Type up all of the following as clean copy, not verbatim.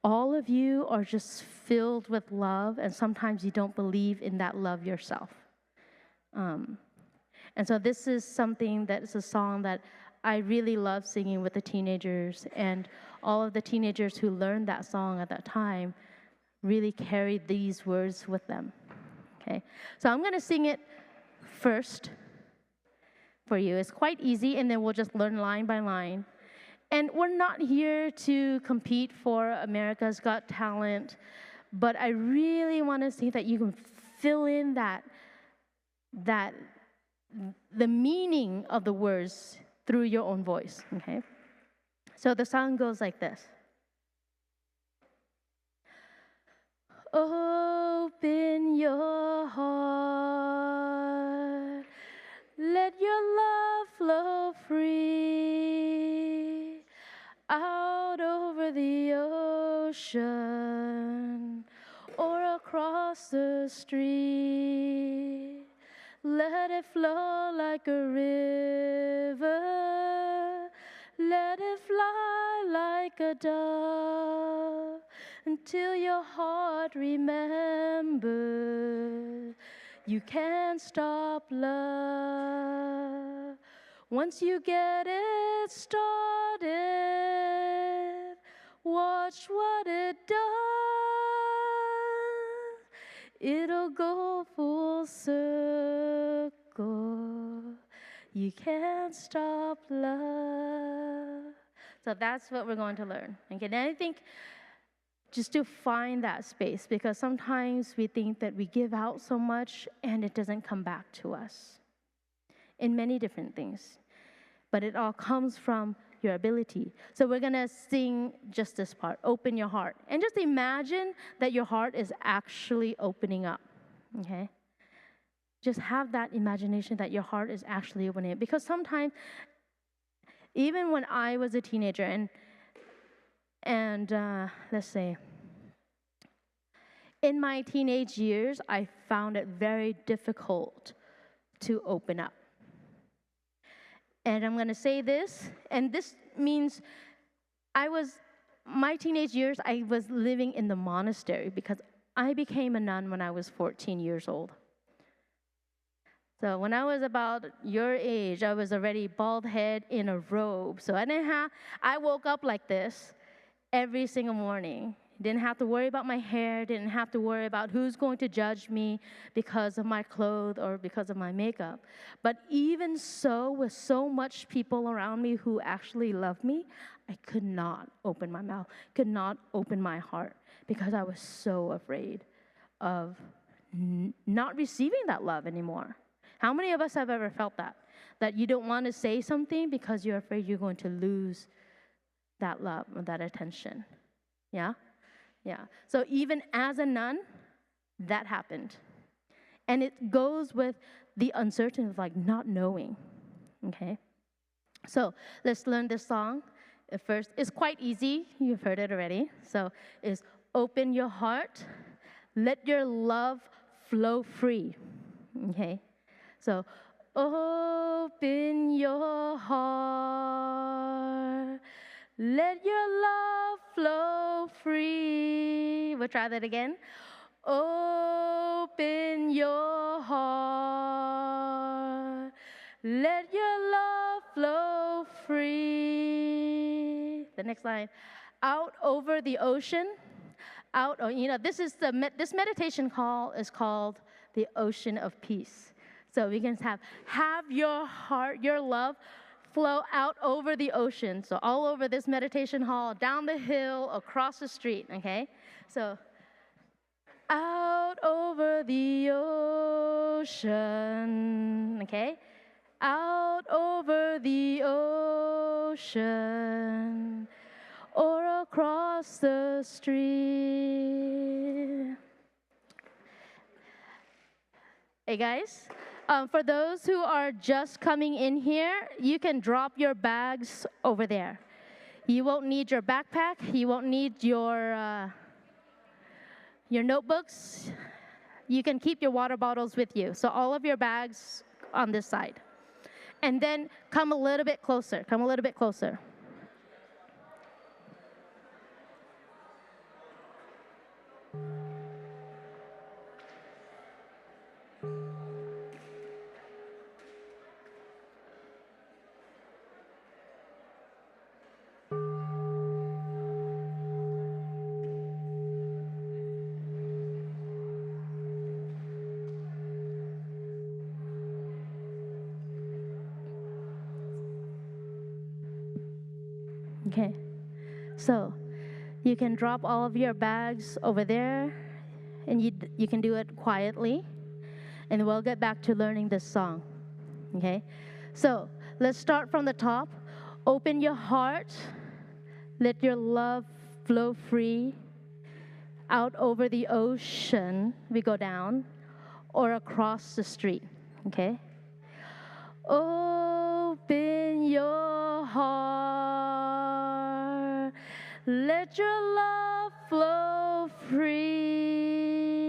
all of you are just filled with love, and sometimes you don't believe in that love yourself. And so this is something that is a song that I really love singing with the teenagers, and all of the teenagers who learned that song at that time really carried these words with them. Okay, so I'm going to sing it first for you. It's quite easy, and then we'll just learn line by line. And we're not here to compete for America's Got Talent, but I really want to see that you can fill in that the meaning of the words through your own voice, okay? So the song goes like this. Open your heart, let your love flow free out over the ocean or across the street. Let it flow like a river, let it fly like a dove, until your heart remembers you can't stop love. Once you get it started, watch what it does. It'll go full circle. You can't stop love. So that's what we're going to learn. Okay, and I think just to find that space, because sometimes we think that we give out so much and it doesn't come back to us in many different things. But it all comes from your ability. So we're going to sing just this part, open your heart. And just imagine that your heart is actually opening up, okay? Just have that imagination that your heart is actually opening up. Because sometimes, even when I was a teenager, and let's say, in my teenage years, I found it very difficult to open up. And I'm going to say this, and this means my teenage years, I was living in the monastery because I became a nun when I was 14 years old. So when I was about your age, I was already bald head in a robe. So I woke up like this every single morning. Didn't have to worry about my hair, didn't have to worry about who's going to judge me because of my clothes or because of my makeup. But even so, with so much people around me who actually loved me, I could not open my mouth, could not open my heart, because I was so afraid of not receiving that love anymore. How many of us have ever felt that? That you don't want to say something because you're afraid you're going to lose that love or that attention. Yeah? Yeah. So even as a nun, that happened. And it goes with the uncertainty of like not knowing. Okay? So let's learn this song. First, it's quite easy. You've heard it already. So it's open your heart. Let your love flow free. Okay? So open your heart. Let your love flow free. We'll try that again. Open your heart. Let your love flow free. The next line. Out over the ocean. This meditation call is called the ocean of peace. So we can have your heart, your love, flow out over the ocean. So all over this meditation hall, down the hill, across the street, okay? So out over the ocean, okay? Out over the ocean or across the street. Hey guys, for those who are just coming in here, you can drop your bags over there. You won't need your backpack. You won't need your notebooks. You can keep your water bottles with you. So all of your bags on this side. And then come a little bit closer. Come a little bit closer. Okay. So you can drop all of your bags over there, and you can do it quietly, and we'll get back to learning this song. Okay? So let's start from the top. Open your heart. Let your love flow free out over the ocean. We go down, or across the street. Okay? Open your heart. Let your love flow free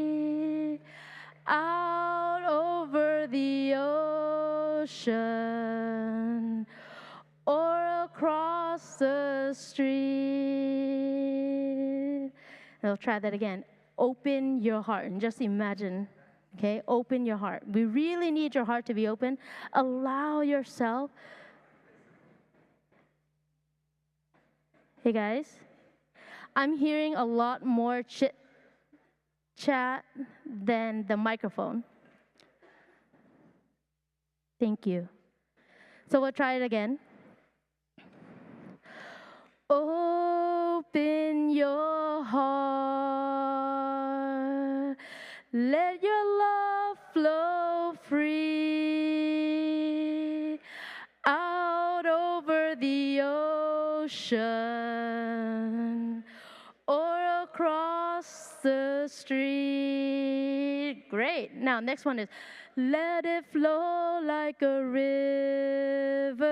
out over the ocean or across the street. I'll try that again. Open your heart, and just imagine, okay? Open your heart. We really need your heart to be open. Allow yourself. Hey guys, I'm hearing a lot more chat than the microphone. Thank you. So we'll try it again. Open your heart. Let your love flow free out over the ocean or across the street. Great. Now, next one is, let it flow like a river.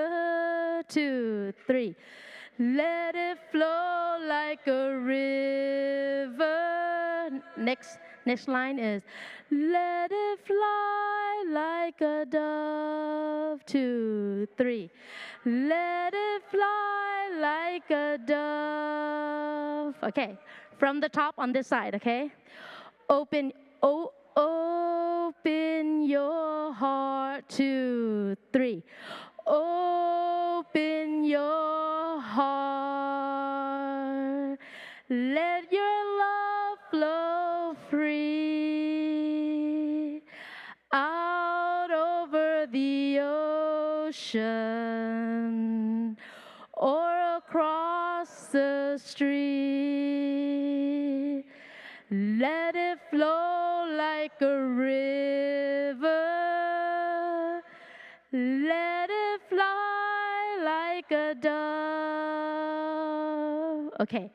2, 3. Let it flow like a river. Next line is, let it fly like a dove. 2, 3. Let it fly like a dove. Okay, from the top on this side, okay? Open your heart. 2, 3. Open your heart. Let your love flow free out over the ocean or across the street. Let it flow like a river. Let it fly like a dove. Okay,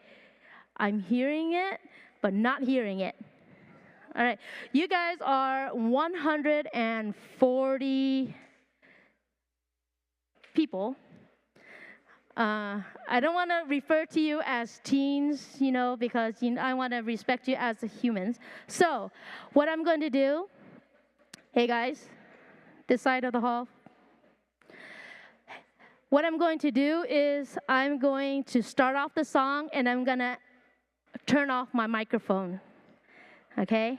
I'm hearing it, but not hearing it. All right, you guys are 140 people. I don't want to refer to you as teens, because I want to respect you as humans. So, what I'm going to do, hey guys, this side of the hall. What I'm going to do is I'm going to start off the song, and I'm going to turn off my microphone, okay?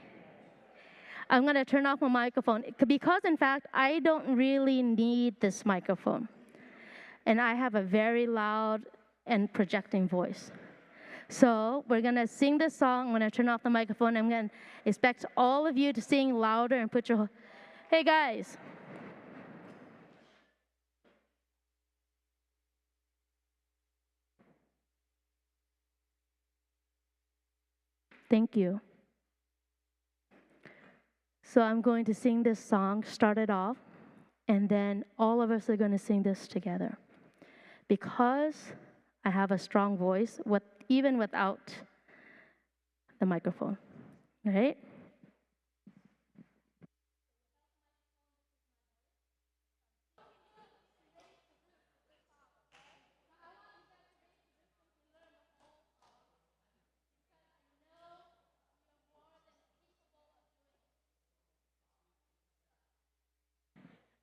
I'm going to turn off my microphone because, in fact, I don't really need this microphone. And I have a very loud and projecting voice. So we're going to sing this song. I'm going to turn off the microphone. I'm going to expect all of you to sing louder and put your... Hey, guys. Thank you. So I'm going to sing this song, start it off, and then all of us are going to sing this together. Because I have a strong voice, even without the microphone. All right?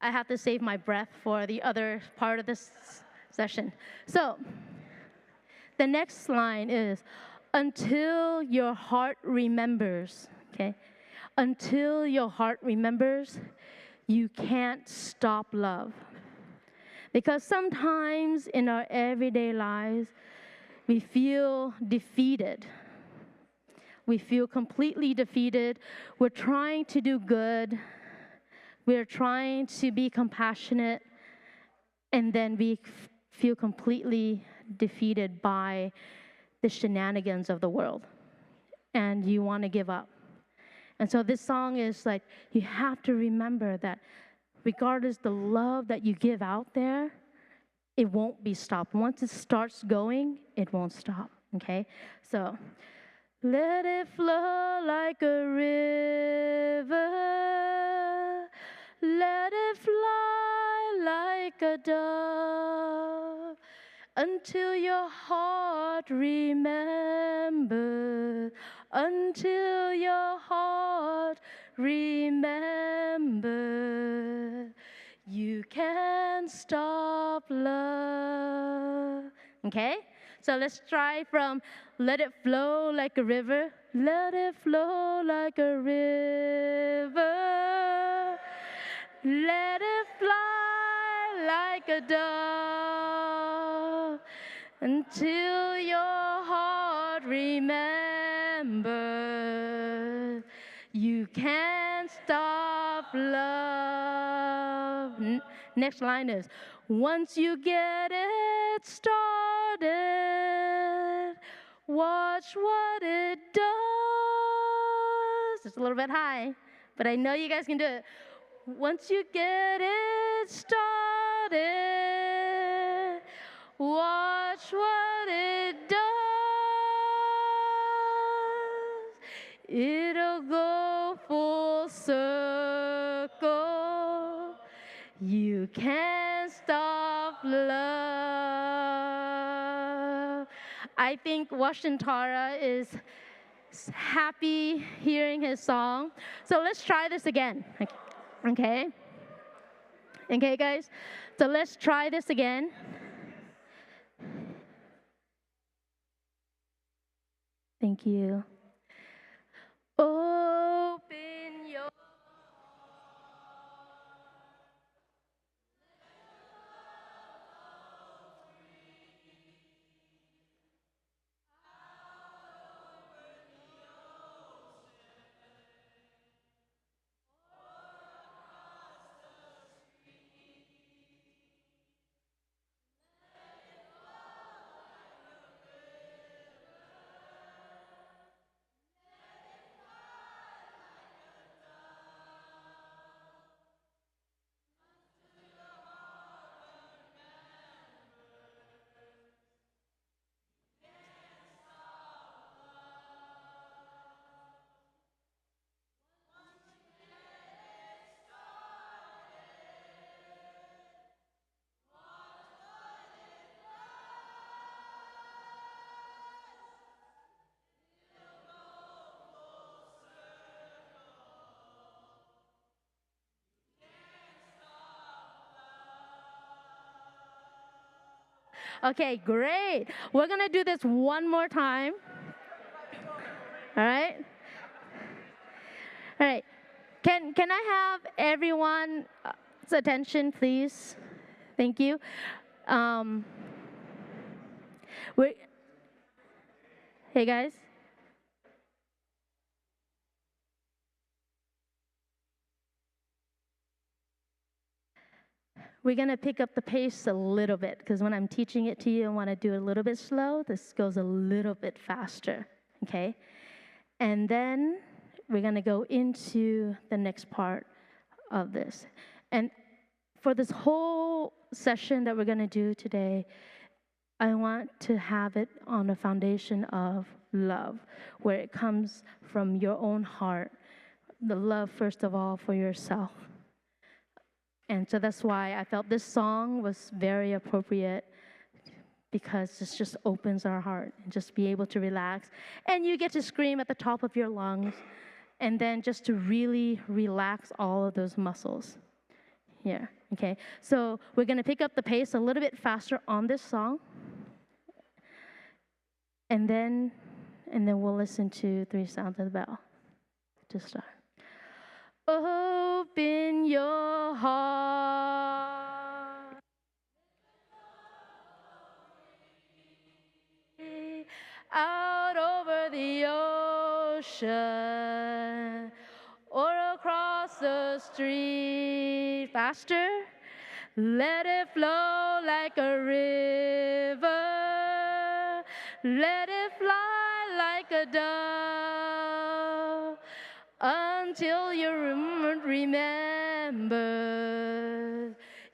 I have to save my breath for the other part of this session. So, the next line is, until your heart remembers, okay? Until your heart remembers, you can't stop love. Because sometimes in our everyday lives, we feel defeated. We feel completely defeated. We're trying to do good. We're trying to be compassionate, and then we feel completely defeated by the shenanigans of the world, and you want to give up. And so this song is like, you have to remember that regardless the love that you give out there, it won't be stopped. Once it starts going, it won't stop, okay? So, let it flow like a river. Let it fly like a dove until your heart remembers. Until your heart remembers. You can't stop love. Okay? So let's try from let it flow like a river. Let it flow like a river. Let it fly like a dove until your heart remembers. You can't stop love. Next line is, once you get it started, watch what it does. It's a little bit high, but I know you guys can do it. Once you get it started, watch what it does. It'll go full circle. You can't stop love. I think Washintara is happy hearing his song. So let's try this again. Okay? Okay, guys? So let's try this again. Thank you. Open your Okay, great. We're going to do this one more time. All right? All right. Can I have everyone's attention, please? Thank you. Hey, guys. We're going to pick up the pace a little bit, because when I'm teaching it to you, I want to do it a little bit slow. This goes a little bit faster, okay? And then we're going to go into the next part of this. And for this whole session that we're going to do today, I want to have it on a foundation of love, where it comes from your own heart, the love, first of all, for yourself. And so that's why I felt this song was very appropriate, because this just opens our heart and just be able to relax. And you get to scream at the top of your lungs, and then just to really relax all of those muscles. Here, okay? So we're going to pick up the pace a little bit faster on this song. And then we'll listen to 3 sounds of the bell to start. Open your heart out over the ocean or across the street. Faster. Let it flow like a river. Let it fly like a dove until you remember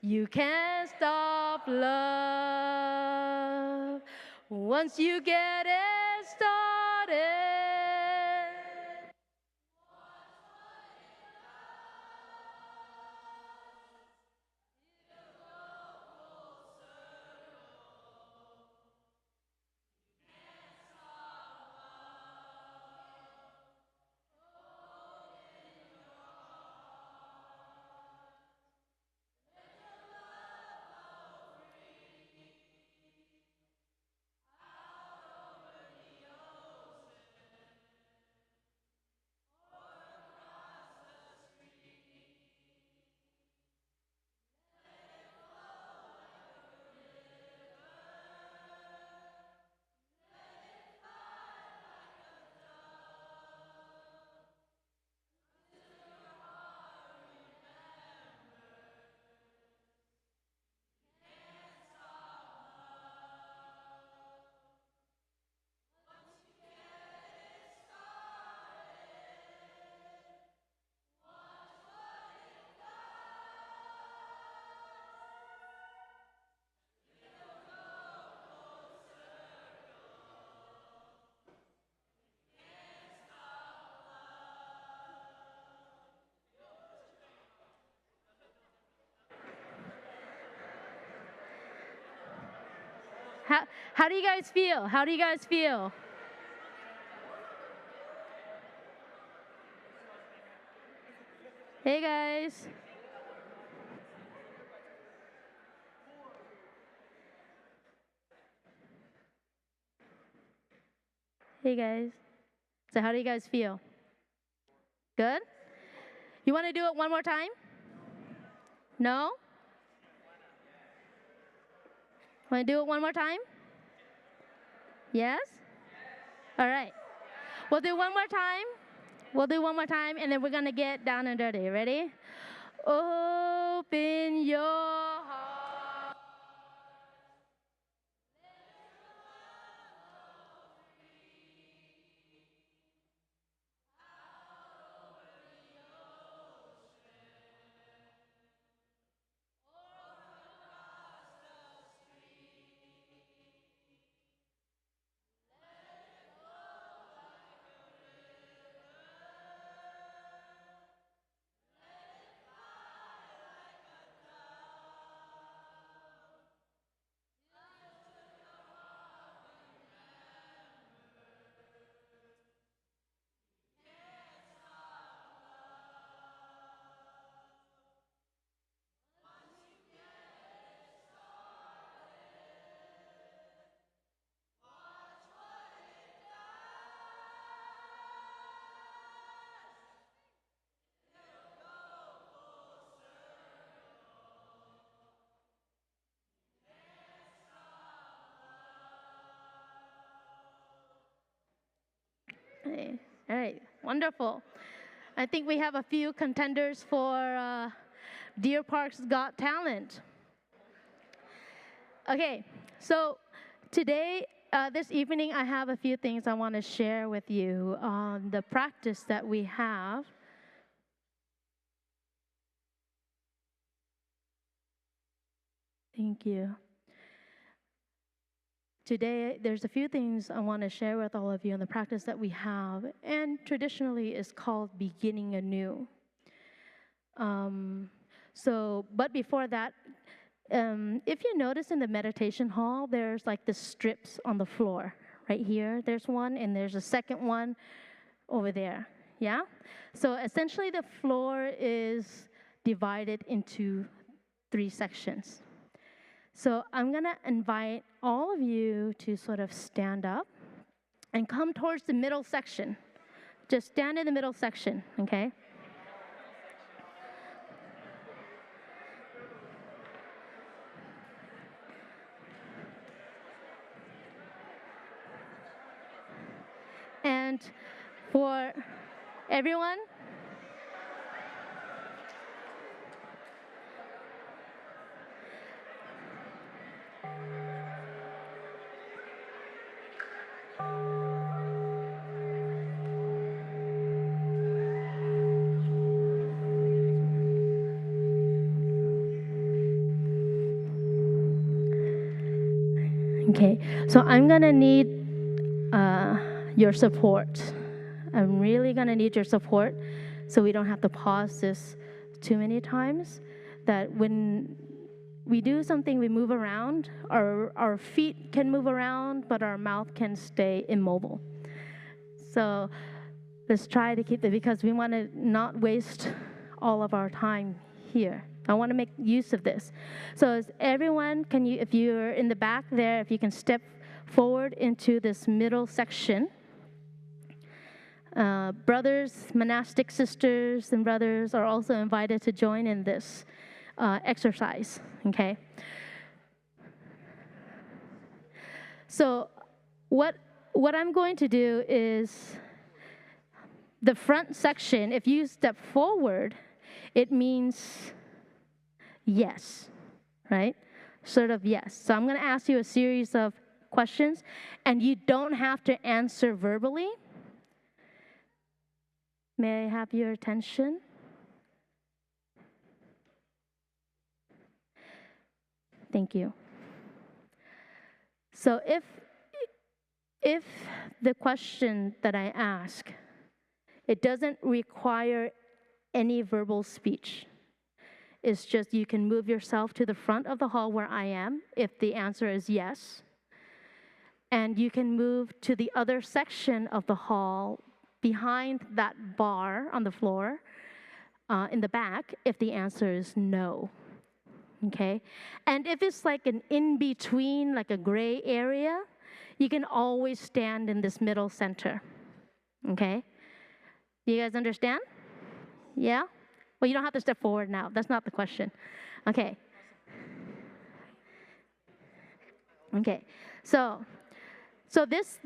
you can't stop love once you get it started. How do you guys feel? How do you guys feel? Hey guys. Hey guys. So how do you guys feel? Good? You want to do it one more time? No? Want to do it one more time? Yes? All right. We'll do one more time. We'll do one more time, and then we're going to get down and dirty. Ready? Open your heart. Hey. All right, wonderful. I think we have a few contenders for Deer Park's Got Talent. Okay, so today, this evening, I have a few things I want to share with you on the practice that we have. Thank you. Today, there's a few things I want to share with all of you on the practice that we have, and traditionally is called beginning anew. But before that, if you notice in the meditation hall, there's like the strips on the floor. Right here, there's one, and there's a second one over there. Yeah? So essentially, the floor is divided into 3 sections. So I'm going to invite all of you to sort of stand up and come towards the middle section. Just stand in the middle section, okay? And for everyone, Okay, so I'm gonna need your support. I'm really gonna need your support so we don't have to pause this too many times. That when we do something, we move around, our feet can move around, but our mouth can stay immobile. So let's try to keep it, because we want to not waste all of our time here. I want to make use of this. So as everyone, can you, if you're in the back there, if you can step forward into this middle section. Brothers, monastic sisters and brothers are also invited to join in this exercise, okay? So what I'm going to do is, the front section, if you step forward, it means yes, right? Sort of yes. So I'm going to ask you a series of questions, and you don't have to answer verbally. May I have your attention? Thank you. So if the question that I ask, it doesn't require any verbal speech. It's just you can move yourself to the front of the hall where I am if the answer is yes. And you can move to the other section of the hall behind that bar on the floor in the back if the answer is no. Okay? And if it's like an in-between, like a gray area, you can always stand in this middle center. Okay? You guys understand? Yeah? Well, you don't have to step forward now. That's not the question. Okay. Okay. So this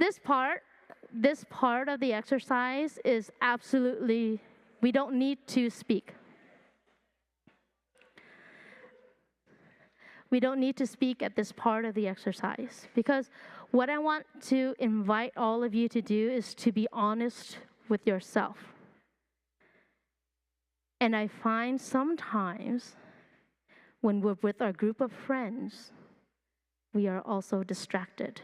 part of the exercise is absolutely, we don't need to speak. We don't need to speak at this part of the exercise, because what I want to invite all of you to do is to be honest with yourself. And I find sometimes when we're with our group of friends, we are also distracted.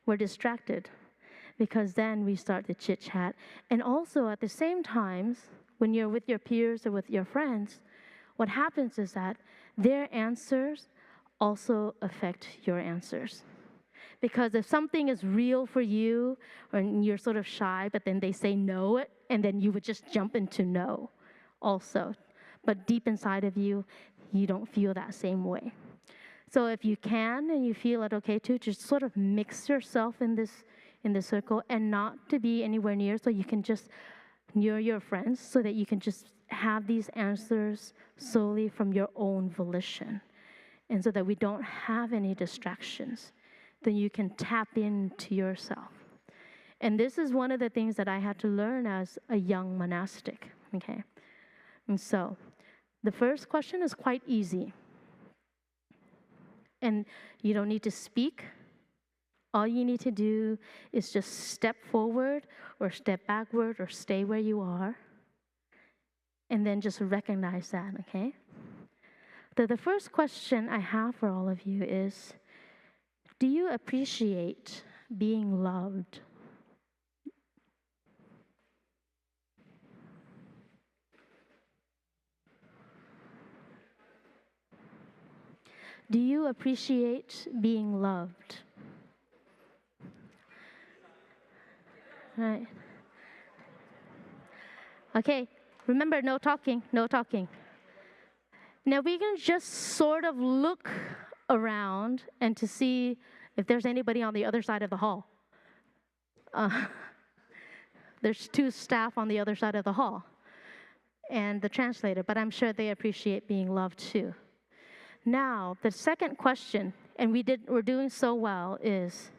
We're distracted because then we start to chit-chat. And also at the same time, when you're with your peers or with your friends, what happens is that their answers also affect your answers. Because if something is real for you, or you're sort of shy, but then they say no, and then you would just jump into no also. But deep inside of you, you don't feel that same way. So if you can and you feel it okay to, just sort of mix yourself in this circle, and not to be anywhere near, so you can just near your friends, so that you can just have these answers solely from your own volition. And so that we don't have any distractions, then you can tap into yourself. And this is one of the things that I had to learn as a young monastic, okay? And so the first question is quite easy. And you don't need to speak. All you need to do is just step forward or step backward or stay where you are. And then just recognize that, okay? The first question I have for all of you is, do you appreciate being loved? Do you appreciate being loved? Right. Okay, remember, no talking, no talking. Now we can just sort of look around and to see if there's anybody on the other side of the hall. There's two staff on the other side of the hall and the translator, but I'm sure they appreciate being loved too. Now, the second question, and we're doing so well, is,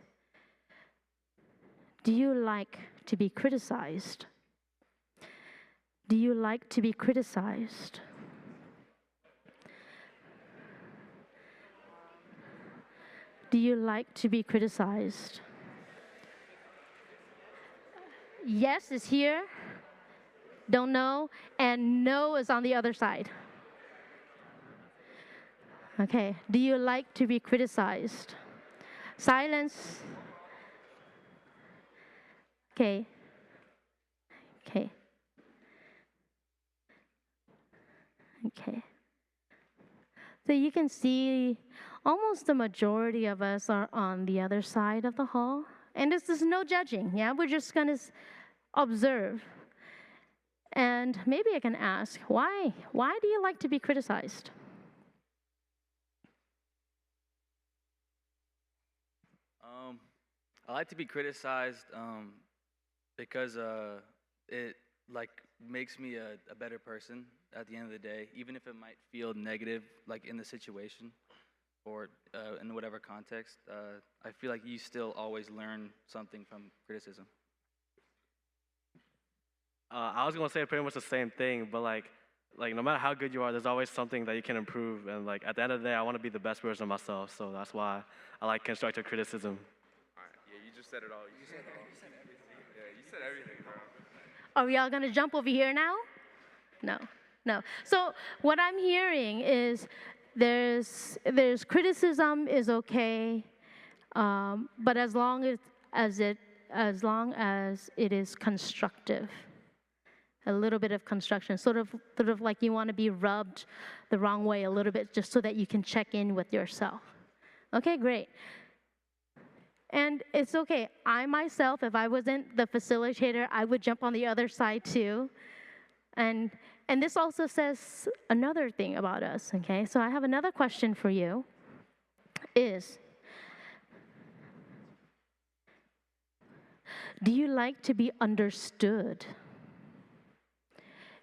do you like to be criticized? Do you like to be criticized? Do you like to be criticized? Yes is here, don't know, and no is on the other side. Okay. Do you like to be criticized? Silence. Okay. Okay. Okay. So you can see almost the majority of us are on the other side of the hall. And this is no judging, yeah? We're just going to observe. And maybe I can ask, why? Why do you like to be criticized? I like to be criticized because it like makes me a better person at the end of the day, even if it might feel negative, like in the situation or in whatever context. I feel like you still always learn something from criticism. I was gonna say pretty much the same thing, but like no matter how good you are, there's always something that you can improve. And like at the end of the day, I want to be the best version of myself. So that's why I like constructive criticism. All right. Yeah, you just said it all. You said it all. You said everything. Yeah, you said everything, bro. Are we all going to jump over here now? No, no. So what I'm hearing is there's criticism is okay, but as long as it is constructive, a little bit of construction, sort of like you want to be rubbed the wrong way a little bit, just so that you can check in with yourself. Okay, great. And it's okay. I myself, if I wasn't the facilitator, I would jump on the other side too. And this also says another thing about us, okay? So I have another question for you is, do you like to be understood?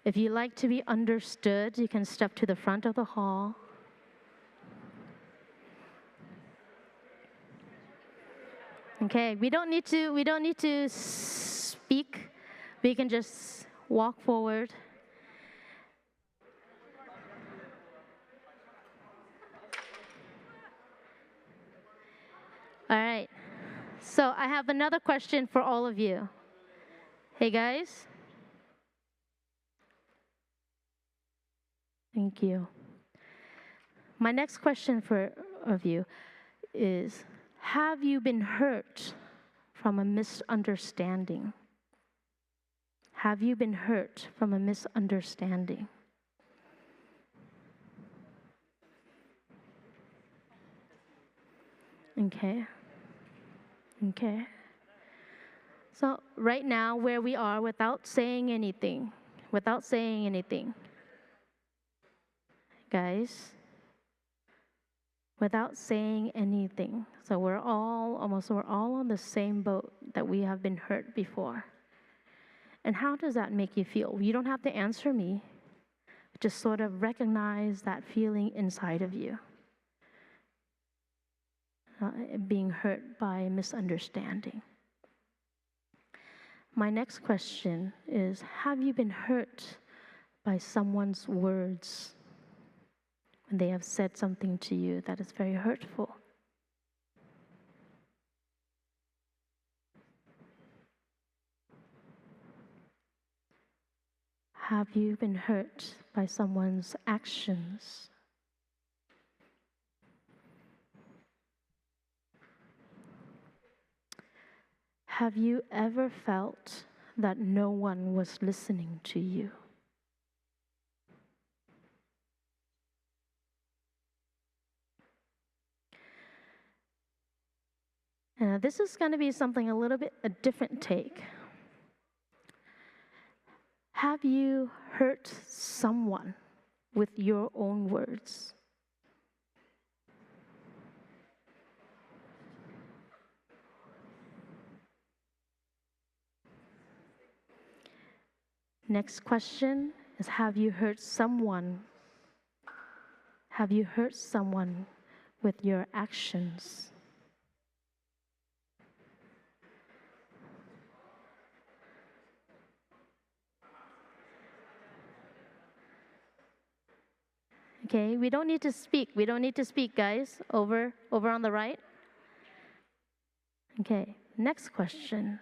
If you like to be understood, you can step to the front of the hall. Okay, we don't need to speak. We can just walk forward. All right. So I have another question for all of you. Hey guys. Thank you. My next question of you is, have you been hurt from a misunderstanding? Have you been hurt from a misunderstanding? Okay. Okay. So right now, where we are, without saying anything, guys, without saying anything. So we're all on the same boat that we have been hurt before. And how does that make you feel? You don't have to answer me. Just sort of recognize that feeling inside of you. Being hurt by a misunderstanding. My next question is, have you been hurt by someone's words when they have said something to you that is very hurtful? Have you been hurt by someone's actions? Have you ever felt that no one was listening to you? And this is going to be something a different take. Have you hurt someone with your own words? Next question is, have you hurt someone? Have you hurt someone with your actions? Okay, we don't need to speak. We don't need to speak, guys. Over on the right. Okay, next question.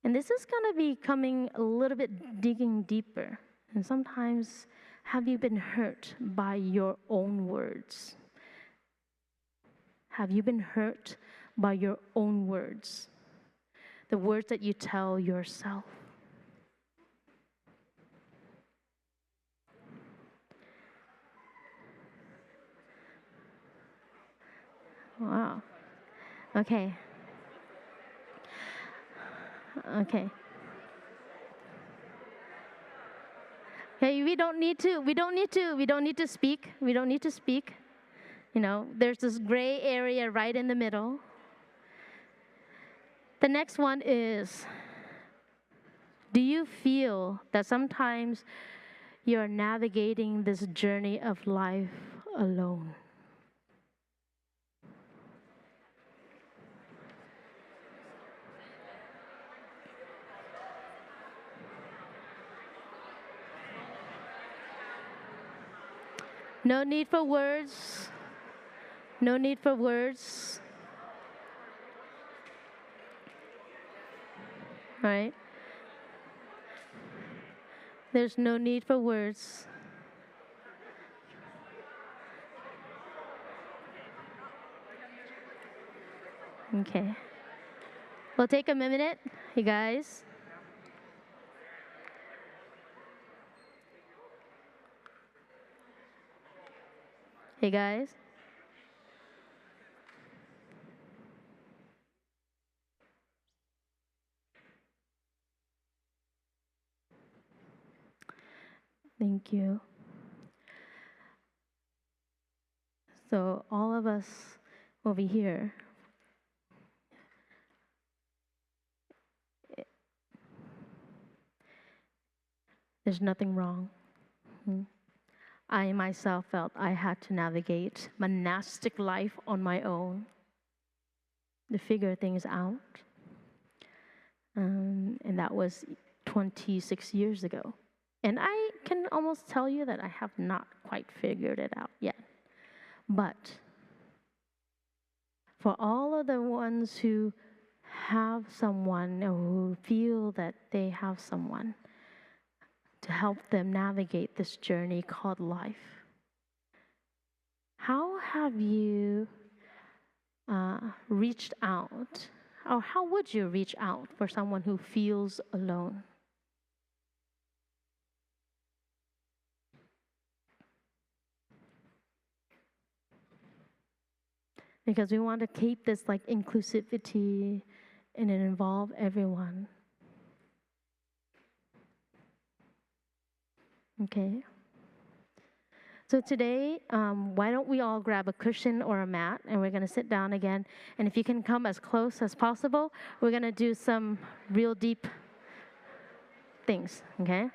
And this is going to be coming a little bit digging deeper. And sometimes Have you been hurt by your own words? Have you been hurt by your own words? The words that you tell yourself. Wow. Okay. Okay. Okay, we don't need to speak. We don't need to speak. There's this gray area right in the middle. The next one is, do you feel that sometimes you're navigating this journey of life alone? No need for words. No need for words. All right? There's no need for words. Okay. We'll take a minute, you guys. Hey, guys. Thank you. So all of us over here, there's nothing wrong. I myself felt I had to navigate monastic life on my own to figure things out. And that was 26 years ago. And I can almost tell you that I have not quite figured it out yet. But for all of the ones who have someone or who feel that they have someone to help them navigate this journey called life, how have you reached out, or how would you reach out for someone who feels alone? Because we want to keep this like inclusivity and it involve everyone. Okay. So today, why don't we all grab a cushion or a mat, and we're going to sit down again. And if you can come as close as possible, we're going to do some real deep things, okay?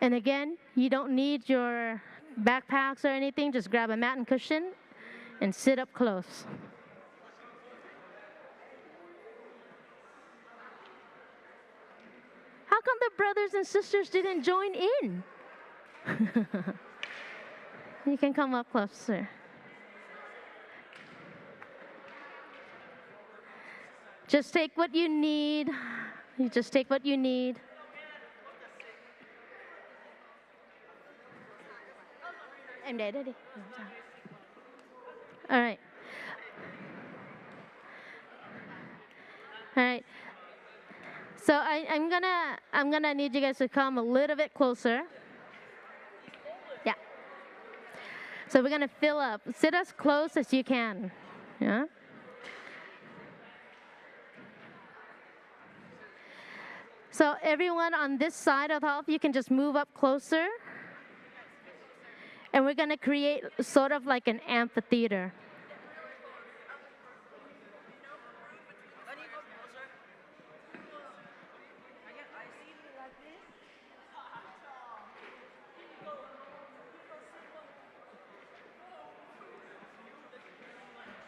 And again, you don't need your backpacks or anything. Just grab a mat and cushion and sit up close. How come the brothers and sisters didn't join in? You can come up closer. Just take what you need. You just take what you need. I'm ready. All right. All right. So I'm gonna need you guys to come a little bit closer. Yeah. So we're gonna fill up. Sit as close as you can. Yeah. So everyone on this side of the hall, you can just move up closer. And we're gonna create sort of like an amphitheater.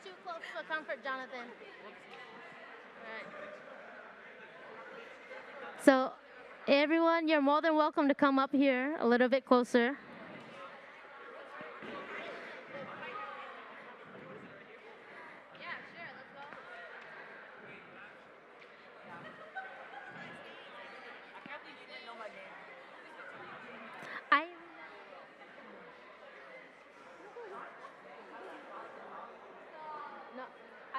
Too close for comfort, Jonathan. All right. So, everyone, you're more than welcome to come up here a little bit closer. Yeah, sure, let's go. I can't believe you didn't know my name.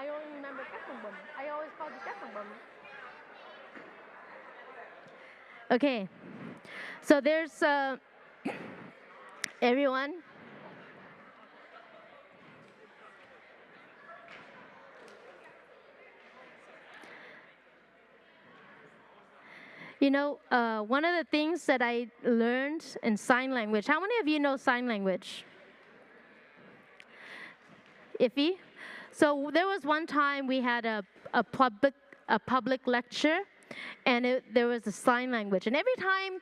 I only remember Ketangbum. I always called you Ketangbum. Okay, so there's everyone. You know, one of the things that I learned in sign language. How many of you know sign language? Iffy. So there was one time we had a public lecture, and there was a sign language. And every time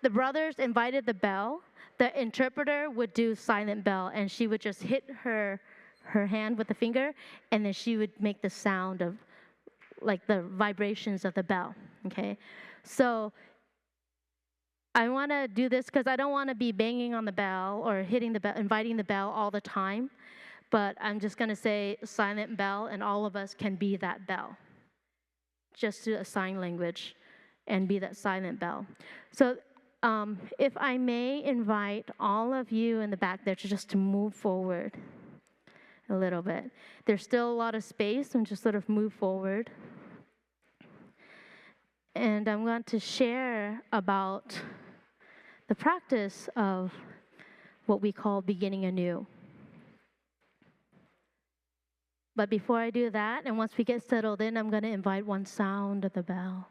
the brothers invited the bell, the interpreter would do silent bell, and she would just hit her hand with the finger, and then she would make the sound of like the vibrations of the bell. Okay, so I want to do this because I don't want to be banging on the bell or hitting the bell, inviting the bell all the time. But I'm just going to say silent bell, and all of us can be that bell. Just do a sign language and be that silent bell. So if I may invite all of you in the back there to move forward a little bit. There's still a lot of space, and just sort of move forward. And I'm going to share about the practice of what we call beginning anew. But before I do that, and once we get settled in, I'm going to invite one sound of the bell.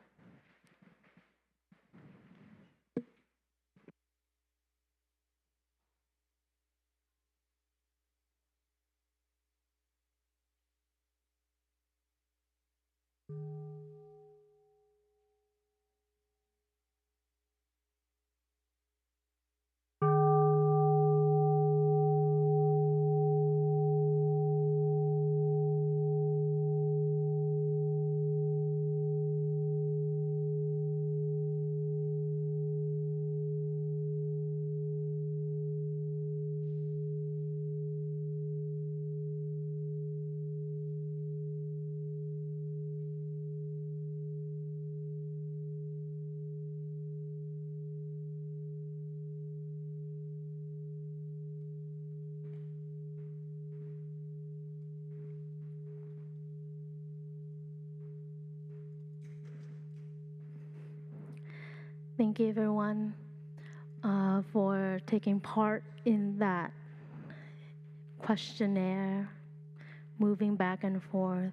Thank you, everyone, for taking part in that questionnaire, moving back and forth.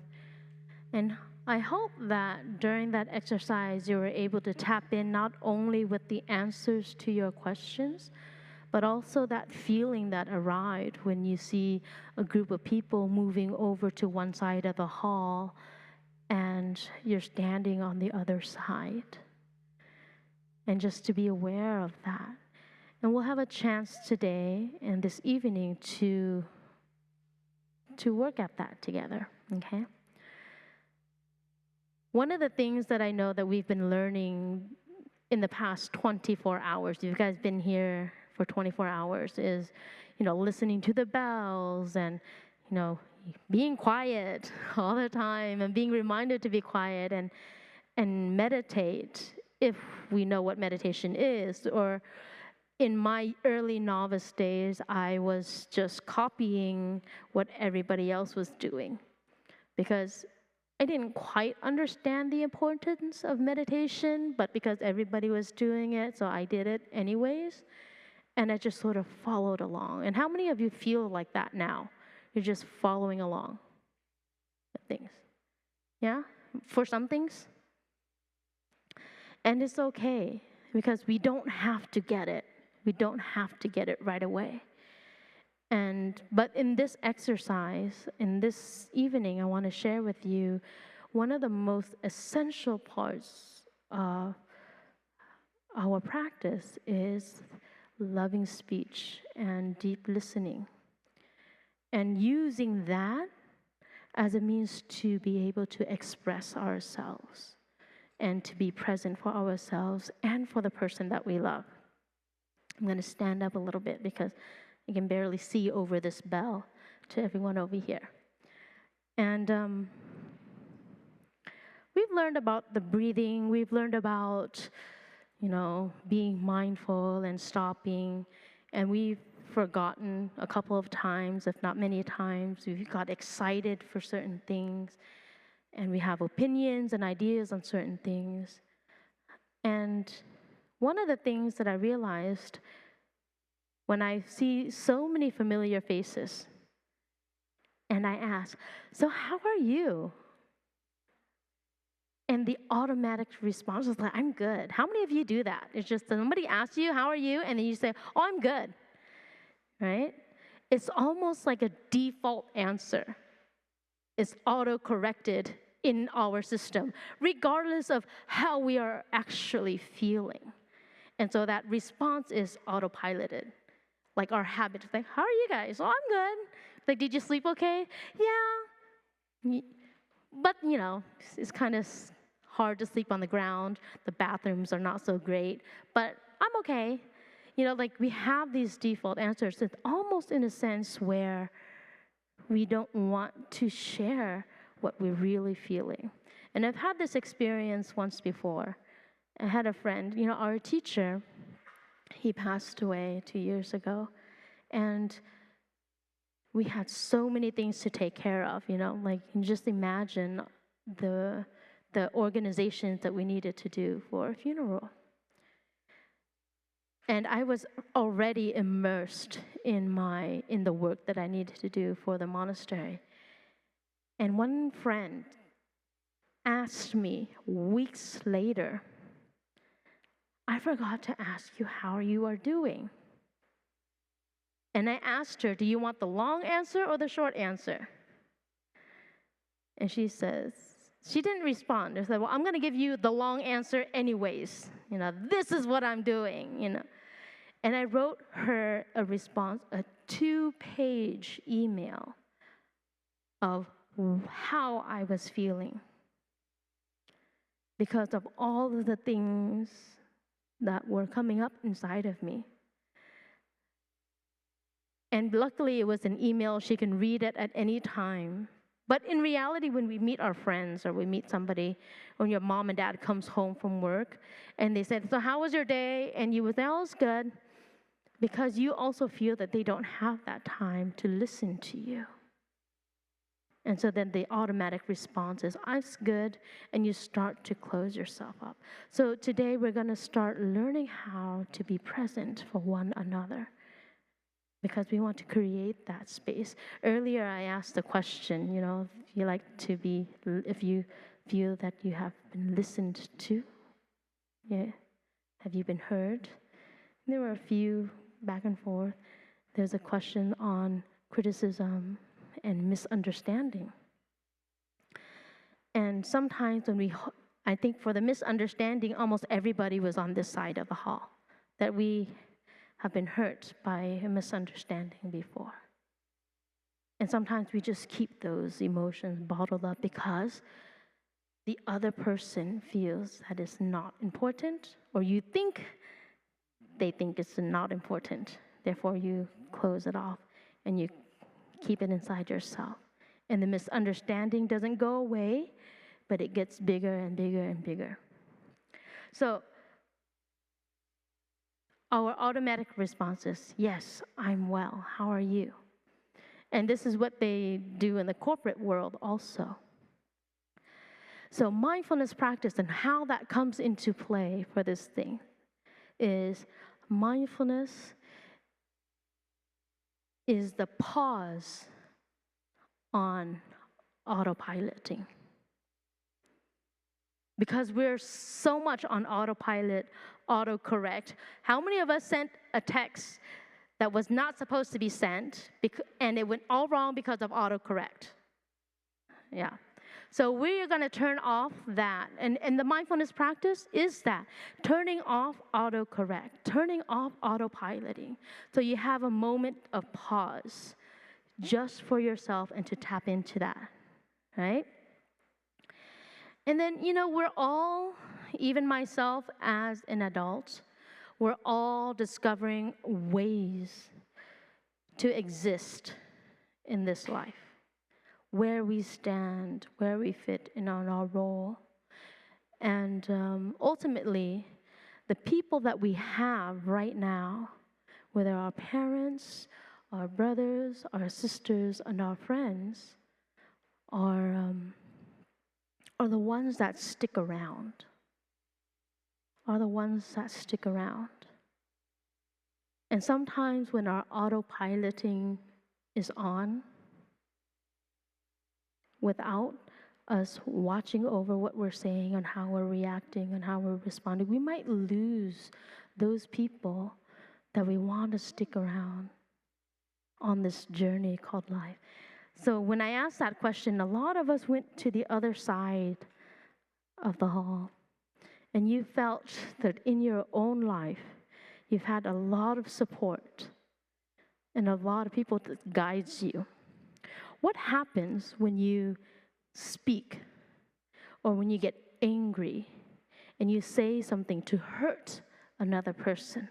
And I hope that during that exercise, you were able to tap in not only with the answers to your questions, but also that feeling that arrived when you see a group of people moving over to one side of the hall and you're standing on the other side. And just to be aware of that. And we'll have a chance today and this evening to work at that together, okay? One of the things that I know that we've been learning in the past 24 hours, you guys been here for 24 hours, is, listening to the bells and, being quiet all the time and being reminded to be quiet and meditate if we know what meditation is. Or in my early novice days, I was just copying what everybody else was doing because I didn't quite understand the importance of meditation, but because everybody was doing it, so I did it anyways. And I just sort of followed along. And how many of you feel like that now? You're just following along with things. Yeah? For some things? And it's okay, because we don't have to get it. We don't have to get it right away. But in this exercise, in this evening, I want to share with you one of the most essential parts of our practice is loving speech and deep listening. And using that as a means to be able to express ourselves and to be present for ourselves and for the person that we love. I'm going to stand up a little bit because I can barely see over this bell to everyone over here. And we've learned about the breathing. We've learned about, being mindful and stopping. And we've forgotten a couple of times, if not many times. We've got excited for certain things, and we have opinions and ideas on certain things. And one of the things that I realized when I see so many familiar faces, and I ask, so how are you? And the automatic response is like, I'm good. How many of you do that? It's just somebody asks you, how are you? And then you say, oh, I'm good, right? It's almost like a default answer. It's auto-corrected in our system, regardless of how we are actually feeling. And so that response is autopiloted. Like our habits, like, how are you guys? Oh, I'm good. Like, did you sleep okay? Yeah. But, it's kind of hard to sleep on the ground. The bathrooms are not so great, but I'm okay. Like we have these default answers. It's almost in a sense where we don't want to share what we're really feeling. And I've had this experience once before. I had a friend, our teacher, he passed away 2 years ago. And we had so many things to take care of, like just imagine the organizations that we needed to do for a funeral. And I was already immersed in the work that I needed to do for the monastery. And one friend asked me weeks later, I forgot to ask you how you are doing. And I asked her, do you want the long answer or the short answer? And she says, she didn't respond. She said, well, I'm going to give you the long answer anyways. This is what I'm doing, And I wrote her a response, a 2-page email of how I was feeling because of all of the things that were coming up inside of me. And luckily, it was an email. She can read it at any time. But in reality, when we meet our friends or we meet somebody, when your mom and dad comes home from work, and they said, so how was your day? And you would say, oh, it's good. Because you also feel that they don't have that time to listen to you. And so then the automatic response is, it's good, and you start to close yourself up. So today, we're going to start learning how to be present for one another, because we want to create that space. Earlier, I asked the question, if you feel that you have been listened to, have you been heard? There were a few back and forth. There's a question on criticism and misunderstanding. And sometimes I think for the misunderstanding, almost everybody was on this side of the hall, that we have been hurt by a misunderstanding before. And sometimes we just keep those emotions bottled up because the other person feels that it's not important, or you think they think it's not important. Therefore, you close it off and you keep it inside yourself. And the misunderstanding doesn't go away, but it gets bigger and bigger and bigger. So, our automatic response is, yes, I'm well. How are you? And this is what they do in the corporate world also. So mindfulness practice and how that comes into play for this thing is mindfulness is the pause on autopiloting. Because we're so much on autopilot, autocorrect. How many of us sent a text that was not supposed to be sent, and it went all wrong because of autocorrect? Yeah. So we're going to turn off that. And the mindfulness practice is that, turning off autocorrect, turning off autopiloting. So you have a moment of pause just for yourself and to tap into that, right? And then, we're all, even myself as an adult, we're all discovering ways to exist in this life, where we stand, where we fit in on our role. And ultimately, the people that we have right now, whether our parents, our brothers, our sisters, and our friends are the ones that stick around, are the ones that stick around. And sometimes when our autopiloting is on, without us watching over what we're saying and how we're reacting and how we're responding, we might lose those people that we want to stick around on this journey called life. So when I asked that question, a lot of us went to the other side of the hall. And you felt that in your own life, you've had a lot of support and a lot of people that guides you. What happens when you speak or when you get angry and you say something to hurt another person?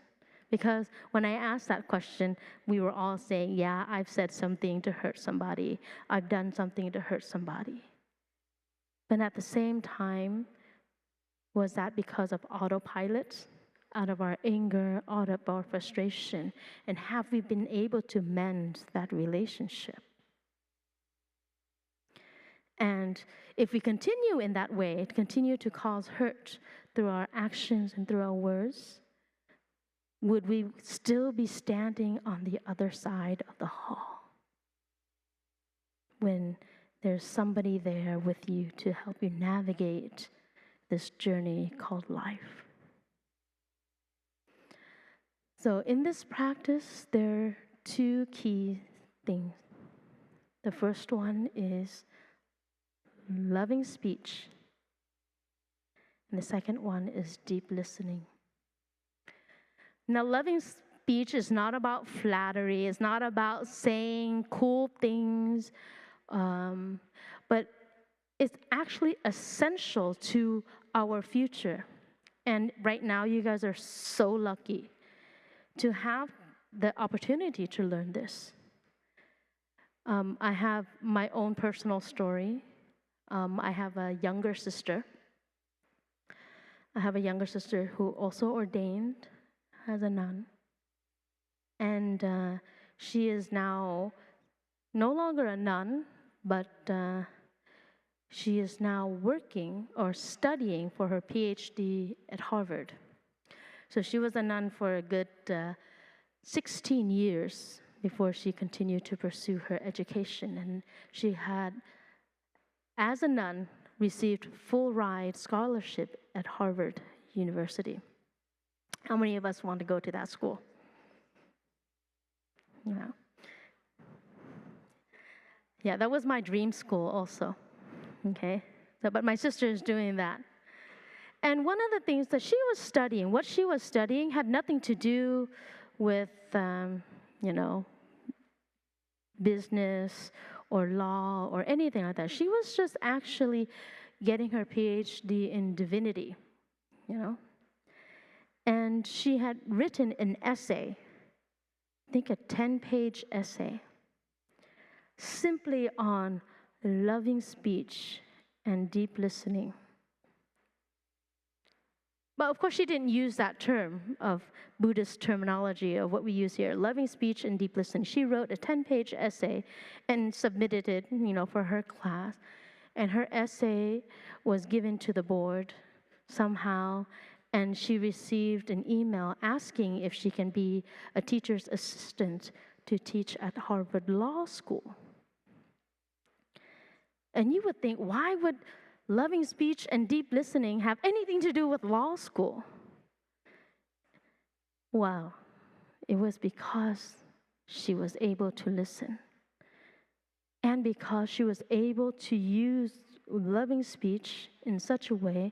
Because when I asked that question, we were all saying, yeah, I've said something to hurt somebody. I've done something to hurt somebody. But at the same time, was that because of autopilot, out of our anger, out of our frustration? And have we been able to mend that relationship? And if we continue in that way, continue to cause hurt through our actions and through our words, would we still be standing on the other side of the hall when there's somebody there with you to help you navigate this journey called life? So in this practice, there are two key things. The first one is loving speech, and the second one is deep listening. Now, loving speech is not about flattery. It's not about saying cool things, but it's actually essential to our future. And right now, you guys are so lucky to have the opportunity to learn this. I have my own personal story. I have a younger sister. I have a younger sister who also ordained as a nun. And she is now no longer a nun, but she is now working or studying for her PhD at Harvard. So she was a nun for a good 16 years before she continued to pursue her education. And she had, as a nun, received full ride scholarship at Harvard University. How many of us want to go to that school? Yeah, that was my dream school also, okay? But my sister is doing that. And one of the things that she was studying, what she was studying had nothing to do with, business or law or anything like that. She was just actually getting her PhD in divinity, And she had written an essay, I think a 10-page essay, simply on loving speech and deep listening. But of course, she didn't use that term of Buddhist terminology of what we use here, loving speech and deep listening. She wrote a 10-page essay and submitted it, for her class. And her essay was given to the board somehow, and she received an email asking if she can be a teacher's assistant to teach at Harvard Law School. And you would think, why would loving speech and deep listening have anything to do with law school? Well, it was because she was able to listen. And because she was able to use loving speech in such a way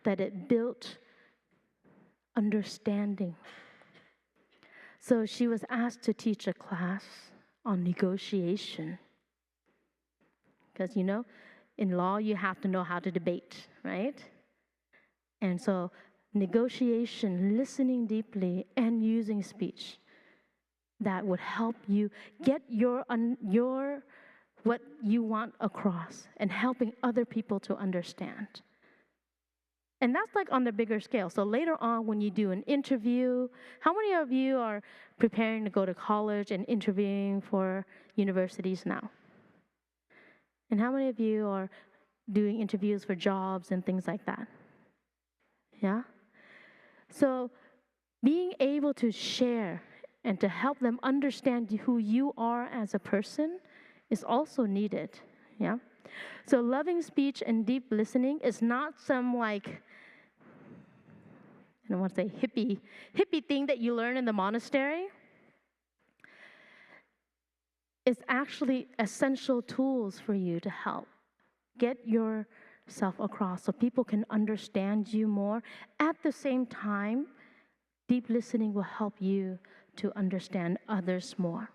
that it built understanding. So she was asked to teach a class on negotiation. Because, in law, you have to know how to debate, right? And so negotiation, listening deeply, and using speech that would help you get your what you want across and helping other people to understand. And that's like on the bigger scale. So later on, when you do an interview, how many of you are preparing to go to college and interviewing for universities now? And how many of you are doing interviews for jobs and things like that? Yeah? So being able to share and to help them understand who you are as a person is also needed. Yeah? So loving speech and deep listening is not some like, I don't want to say hippie thing that you learn in the monastery. It's actually essential tools for you to help get yourself across so people can understand you more. At the same time, deep listening will help you to understand others more.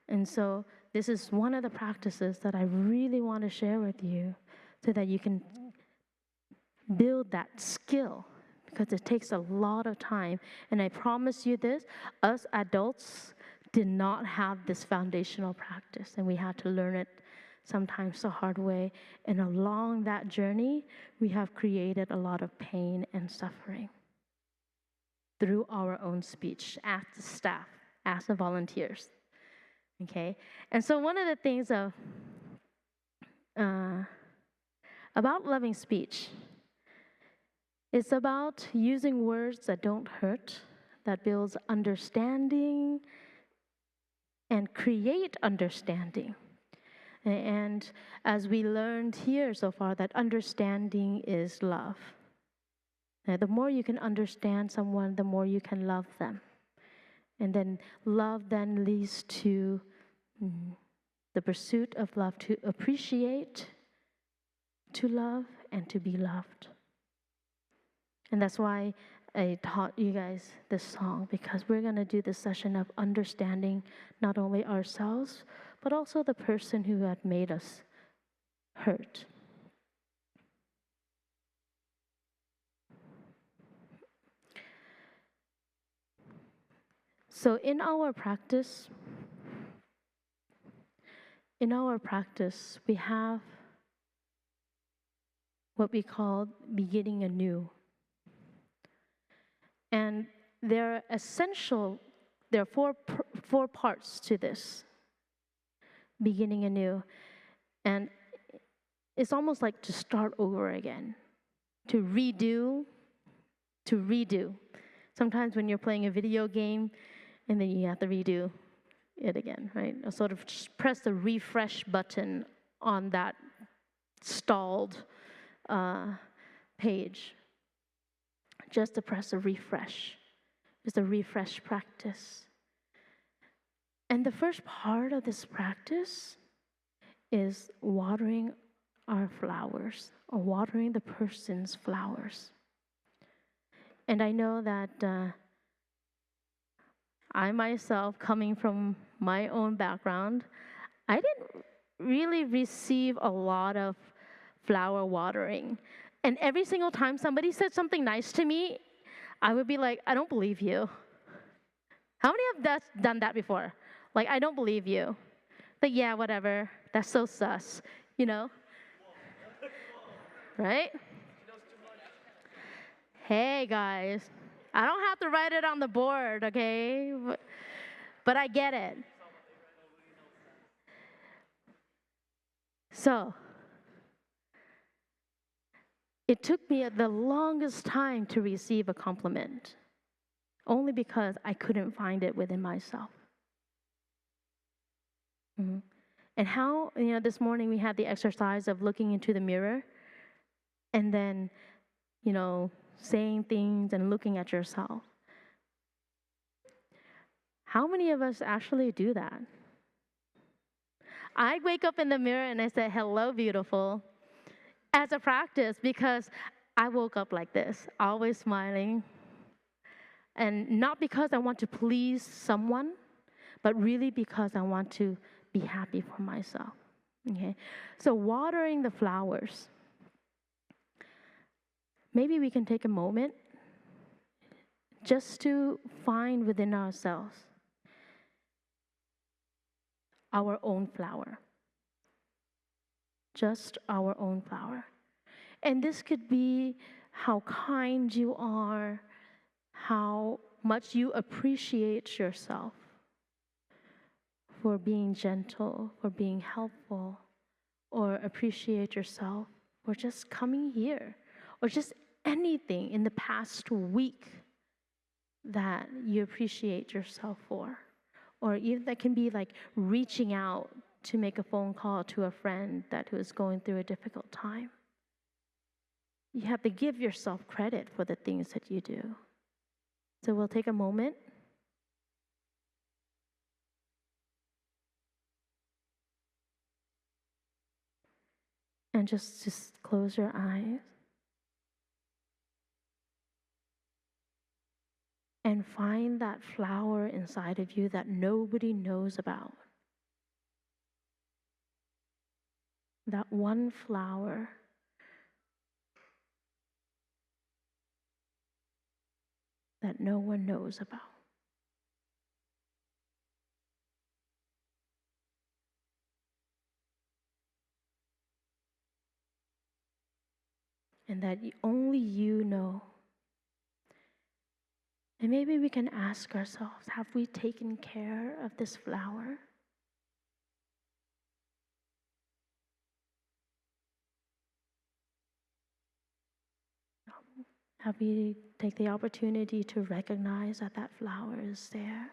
And so this is one of the practices that I really want to share with you so that you can build that skill, because it takes a lot of time. And I promise you this, us adults did not have this foundational practice, and we had to learn it sometimes the hard way. And along that journey, we have created a lot of pain and suffering through our own speech as the staff, as the volunteers. Okay? And so one of the things about loving speech, it's about using words that don't hurt, that builds understanding and create understanding. And as we learned here so far, that understanding is love. Now, the more you can understand someone, the more you can love them. And then love then leads to the pursuit of love, to appreciate, to love, and to be loved. And that's why I taught you guys this song, because we're going to do this session of understanding not only ourselves, but also the person who had made us hurt. So in our practice, we have what we call beginning anew. And there are four parts to this, beginning anew. And it's almost like to start over again, to redo. Sometimes when you're playing a video game, and then you have to redo it again, right? Or sort of just press the refresh button on that stalled page. Just to press a refresh. It's a refresh practice. And the first part of this practice is watering our flowers, or watering the person's flowers. And I know that I myself, coming from my own background, I didn't really receive a lot of flower watering. And every single time somebody said something nice to me, I would be like, I don't believe you. How many of us done that before? Like, I don't believe you. Like, yeah, whatever. That's so sus, you know? Right? Hey, guys. I don't have to write it on the board, okay? But I get it. So, it took me the longest time to receive a compliment, only because I couldn't find it within myself. Mm-hmm. And how, this morning we had the exercise of looking into the mirror and then, saying things and looking at yourself. How many of us actually do that? I wake up in the mirror and I say, hello, beautiful, as a practice, because I woke up like this, always smiling. And not because I want to please someone, but really because I want to be happy for myself. Okay? So watering the flowers. Maybe we can take a moment just to find within ourselves our own flower. Just our own flower. And this could be how kind you are, how much you appreciate yourself for being gentle, for being helpful, or appreciate yourself for just coming here, or just anything in the past week that you appreciate yourself for. Or even that can be like reaching out to make a phone call to a friend who is going through a difficult time. You have to give yourself credit for the things that you do. So we'll take a moment. And just close your eyes. And find that flower inside of you that nobody knows about. That one flower that no one knows about. And that only you know. And maybe we can ask ourselves, have we taken care of this flower? Have we take the opportunity to recognize that that flower is there?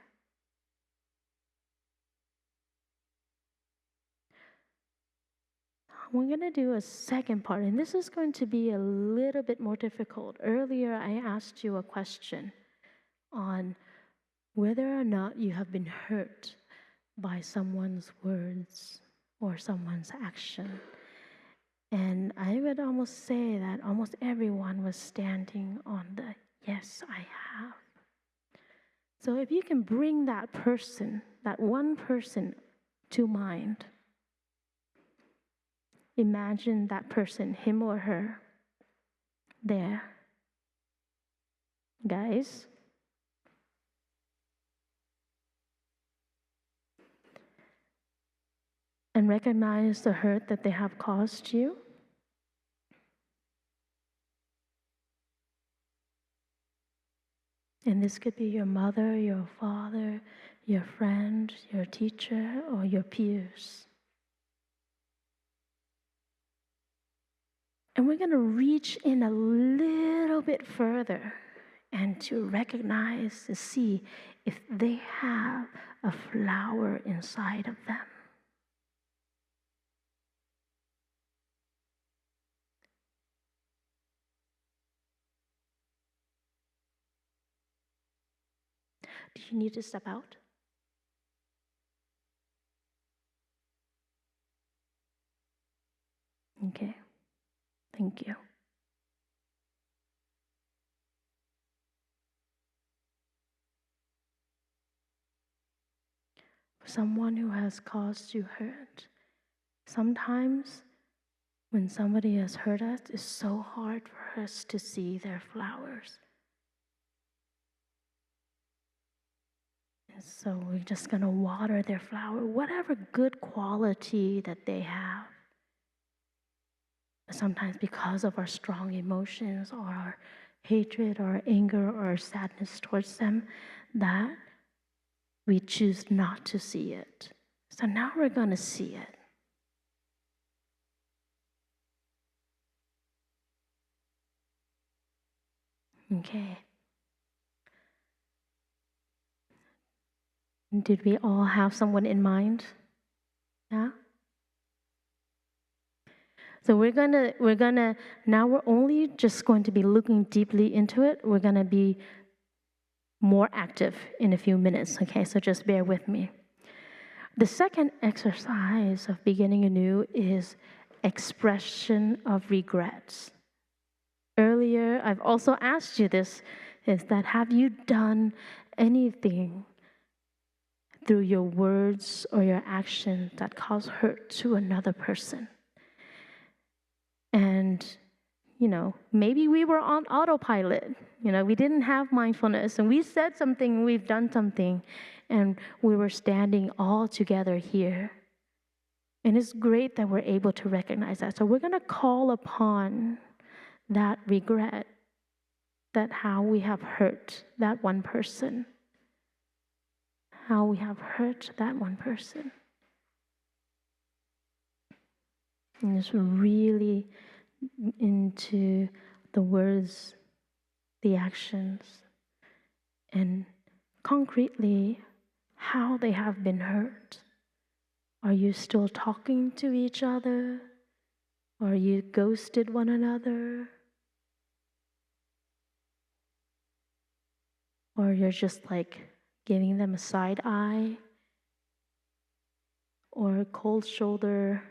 We're going to do a second part, and this is going to be a little bit more difficult. Earlier, I asked you a question on whether or not you have been hurt by someone's words or someone's action. And I would almost say that almost everyone was standing on the yes, I have. So if you can bring that person, that one person to mind, imagine that person, him or her, there. Guys, and recognize the hurt that they have caused you. And this could be your mother, your father, your friend, your teacher, or your peers. And we're going to reach in a little bit further and to recognize, to see if they have a flower inside of them. Do you need to step out? Okay, thank you. For someone who has caused you hurt, sometimes when somebody has hurt us, it's so hard for us to see their flowers. And so we're just going to water their flower, whatever good quality that they have. Sometimes because of our strong emotions or our hatred or anger or sadness towards them, that we choose not to see it. So now we're going to see it. Okay. Did we all have someone in mind? Yeah? So we're gonna, now we're only just going to be looking deeply into it. We're gonna be more active in a few minutes, okay? So just bear with me. The second exercise of beginning anew is expression of regrets. Earlier, I've also asked you this, is that have you done anything through your words or your actions that cause hurt to another person? And, maybe we were on autopilot. We didn't have mindfulness, and we said something, we've done something, and we were standing all together here. And it's great that we're able to recognize that. So we're going to call upon that regret, that how we have hurt that one person, how we have hurt that one person. And just really into the words, the actions, and concretely how they have been hurt. Are you still talking to each other? Or you ghosted one another? Or you're just like giving them a side eye? Or a cold shoulder,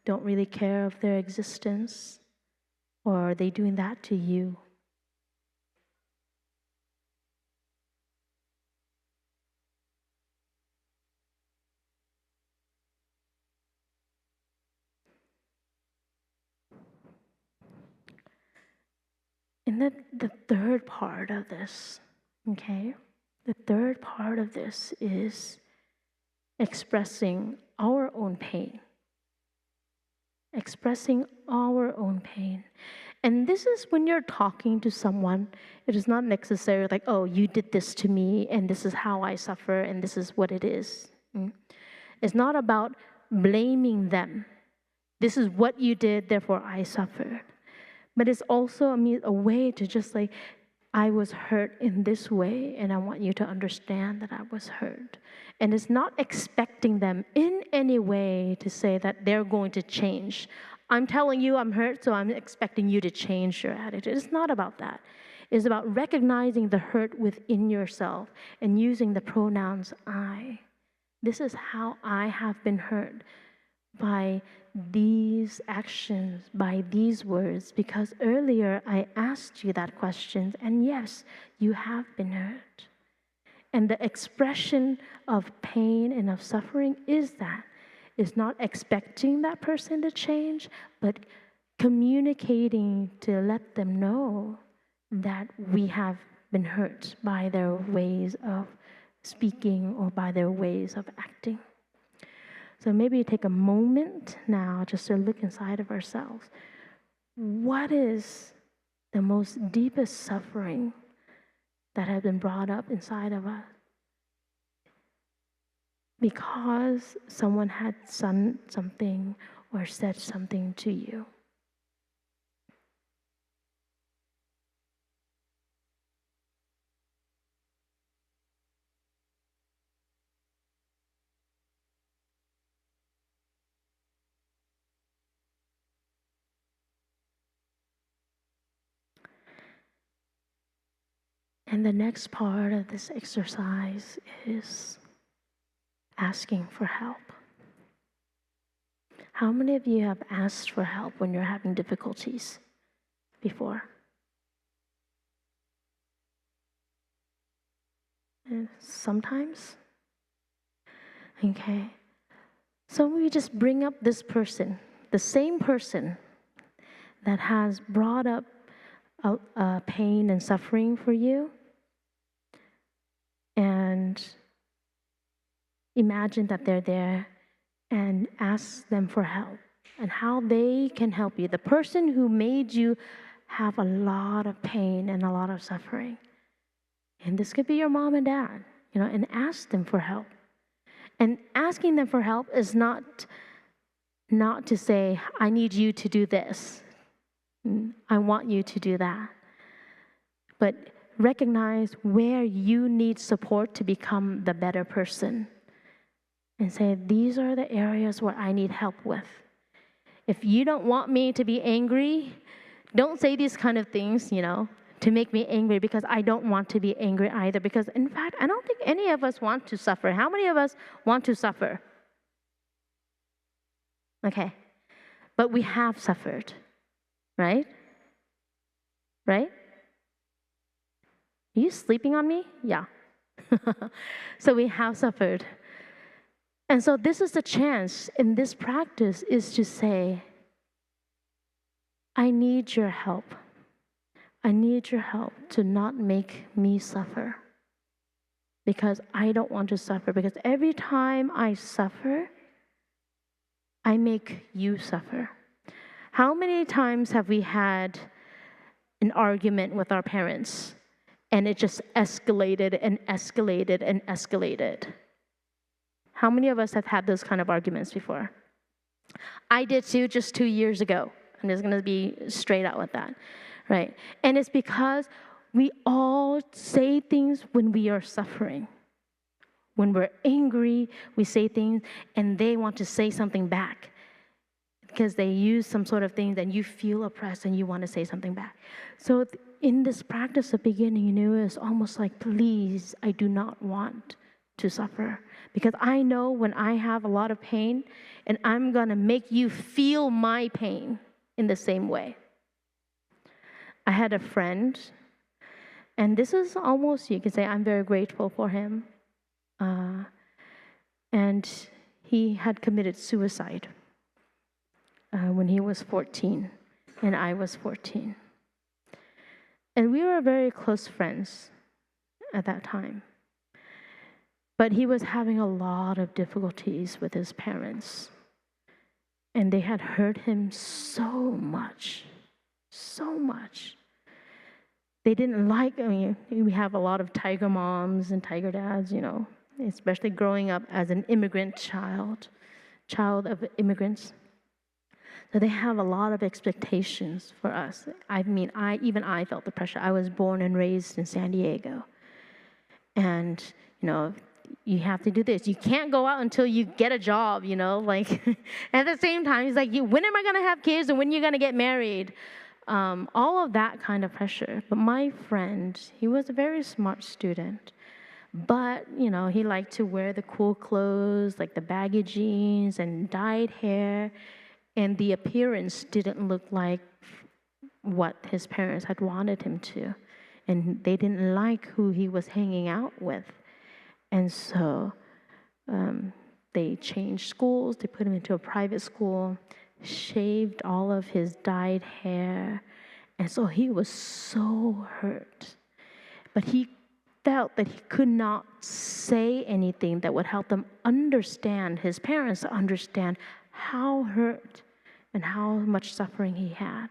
don't really care of their existence? Or are they doing that to you? And then the third part of this, okay? The third part of this is expressing our own pain. Expressing our own pain. And this is when you're talking to someone, it is not necessarily like, oh, you did this to me, and this is how I suffer, and this is what it is. It's not about blaming them. This is what you did, therefore I suffered. But it's also a way to just like, I was hurt in this way, and I want you to understand that I was hurt. And it's not expecting them in any way to say that they're going to change. I'm telling you I'm hurt, so I'm expecting you to change your attitude. It's not about that. It's about recognizing the hurt within yourself and using the pronouns I. This is how I have been hurt by these actions, by these words, because earlier I asked you that question, and yes, you have been hurt. And the expression of pain and of suffering is not expecting that person to change, but communicating to let them know that we have been hurt by their ways of speaking or by their ways of acting. So maybe take a moment now just to look inside of ourselves. What is the most deepest suffering that has been brought up inside of us? Because someone had done something or said something to you. And the next part of this exercise is asking for help. How many of you have asked for help when you're having difficulties before? Sometimes? Okay. So we just bring up this person, the same person that has brought up pain and suffering for you, and imagine that they're there and ask them for help and how they can help you. The person who made you have a lot of pain and a lot of suffering. And this could be your mom and dad, and ask them for help. And asking them for help is not to say, I need you to do this. I want you to do that. But recognize where you need support to become the better person. And say, these are the areas where I need help with. If you don't want me to be angry, don't say these kind of things, to make me angry, because I don't want to be angry either. Because in fact, I don't think any of us want to suffer. How many of us want to suffer? Okay. But we have suffered, right? Right? Are you sleeping on me? Yeah. So we have suffered. And so this is the chance in this practice is to say, I need your help. I need your help to not make me suffer. Because I don't want to suffer. Because every time I suffer, I make you suffer. How many times have we had an argument with our parents, and it just escalated and escalated and escalated. How many of us have had those kind of arguments before? I did too, just 2 years ago. I'm just gonna be straight out with that, right? And it's because we all say things when we are suffering. When we're angry, we say things, and they want to say something back because they use some sort of thing that you feel oppressed and you want to say something back. So in this practice of beginning anew, it's almost like, please, I do not want to suffer. Because I know when I have a lot of pain, and I'm going to make you feel my pain in the same way. I had a friend, and this is almost, you can say, I'm very grateful for him. And he had committed suicide when he was 14, and I was 14. And we were very close friends at that time. But he was having a lot of difficulties with his parents. And they had hurt him so much. They didn't like, we have a lot of tiger moms and tiger dads, especially growing up as an immigrant child of immigrants. So they have a lot of expectations for us. I felt the pressure. I was born and raised in San Diego. And, you have to do this. You can't go out until you get a job, at the same time, he's like, when am I going to have kids and when you're going to get married? All of that kind of pressure. But my friend, he was a very smart student. But, he liked to wear the cool clothes, like the baggy jeans and dyed hair. And the appearance didn't look like what his parents had wanted him to. And they didn't like who he was hanging out with. And so they changed schools. They put him into a private school, shaved all of his dyed hair. And so he was so hurt. But he felt that he could not say anything that would help them understand, his parents understand how hurt and how much suffering he had.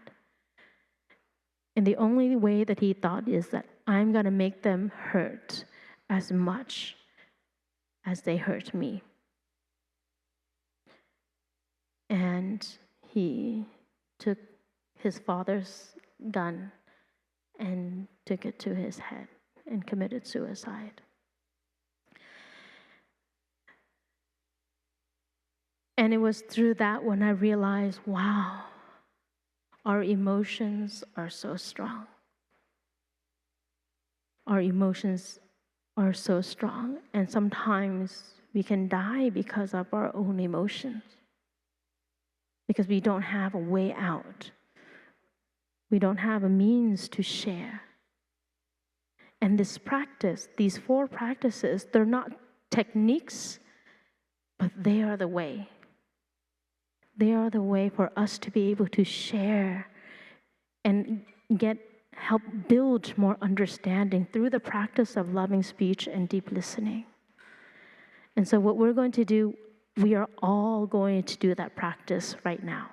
And the only way that he thought is that I'm going to make them hurt as much as they hurt me. And he took his father's gun and took it to his head and committed suicide. And it was through that when I realized, wow, our emotions are so strong. Our emotions are so strong, and sometimes we can die because of our own emotions, because we don't have a way out. We don't have a means to share. And this practice, these 4 practices, they're not techniques, but they are the way. They are the way for us to be able to share and help build more understanding through the practice of loving speech and deep listening. And so what we're going to do, we are all going to do that practice right now.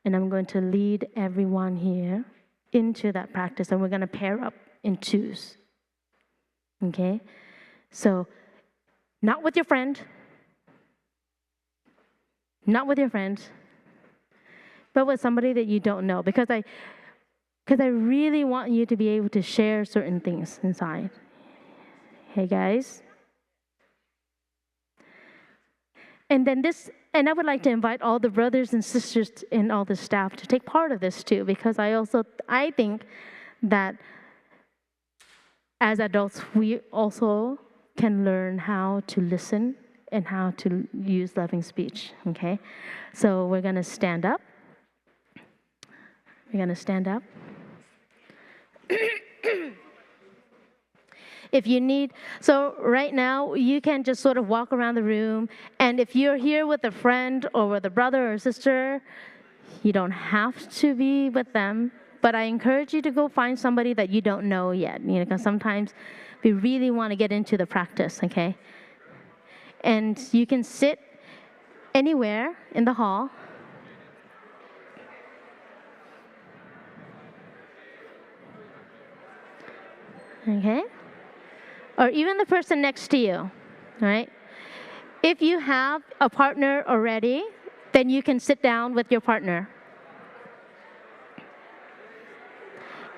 And I'm going to lead everyone here into that practice, and we're going to pair up in 2s. Okay? So, not with your friend, but with somebody that you don't know, because I really want you to be able to share certain things inside. Hey, guys. And I would like to invite all the brothers and sisters and all the staff to take part of this too, because I think that as adults, we also can learn how to listen and how to use loving speech, okay? So we're going to stand up. If you need, so right now, you can just sort of walk around the room, and if you're here with a friend or with a brother or sister, you don't have to be with them, but I encourage you to go find somebody that you don't know yet, because sometimes we really want to get into the practice, okay? And you can sit anywhere in the hall. Okay? Or even the person next to you, all right? If you have a partner already, then you can sit down with your partner.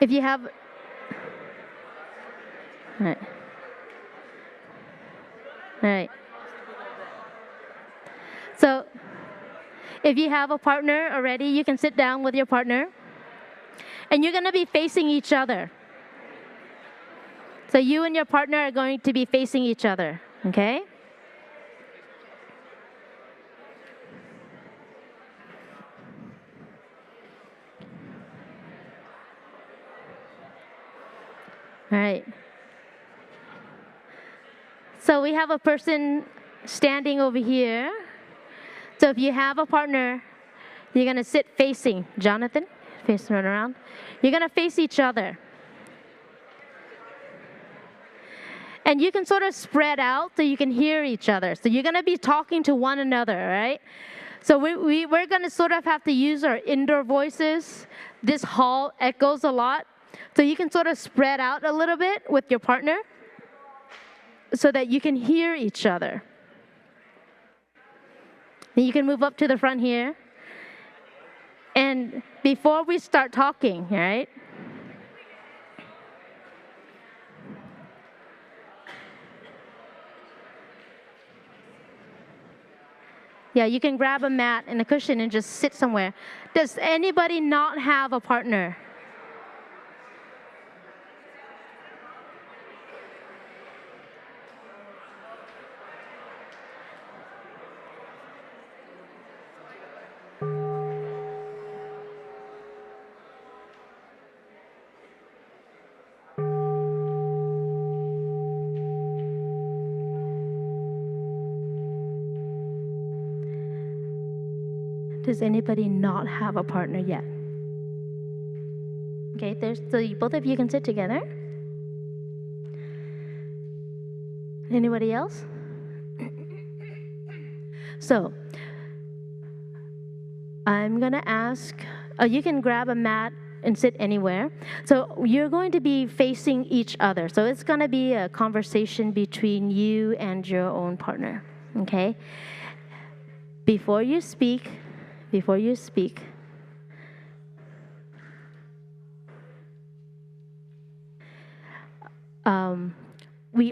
If you have, all right. All right. So, if you have a partner already, you can sit down with your partner. And you're going to be facing each other. So you and your partner are going to be facing each other, okay? All right. So we have a person standing over here. So if you have a partner, you're going to sit facing Jonathan, face right around. You're going to face each other. And you can sort of spread out so you can hear each other. So you're going to be talking to one another, right? So we're going to sort of have to use our indoor voices. This hall echoes a lot. So you can sort of spread out a little bit with your partner so that you can hear each other. And you can move up to the front here. And before we start talking, right? Yeah, you can grab a mat and a cushion and just sit somewhere. Does anybody not have a partner? Does anybody not have a partner yet? Okay, so both of you can sit together. Anybody else? So, I'm going to ask, you can grab a mat and sit anywhere. So you're going to be facing each other. So it's going to be a conversation between you and your own partner, okay? Before you speak, we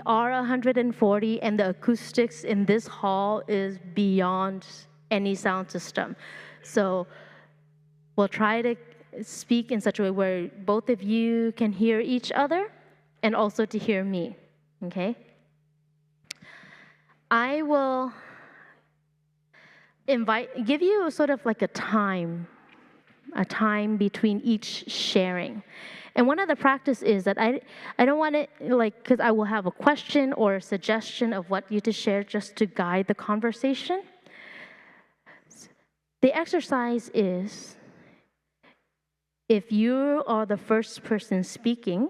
are 140, and the acoustics in this hall is beyond any sound system. So we'll try to speak in such a way where both of you can hear each other and also to hear me, okay? I will give you sort of like a time between each sharing. And one of the practice is that I don't want it, because I will have a question or a suggestion of what you to share just to guide the conversation. The exercise is, if you are the first person speaking,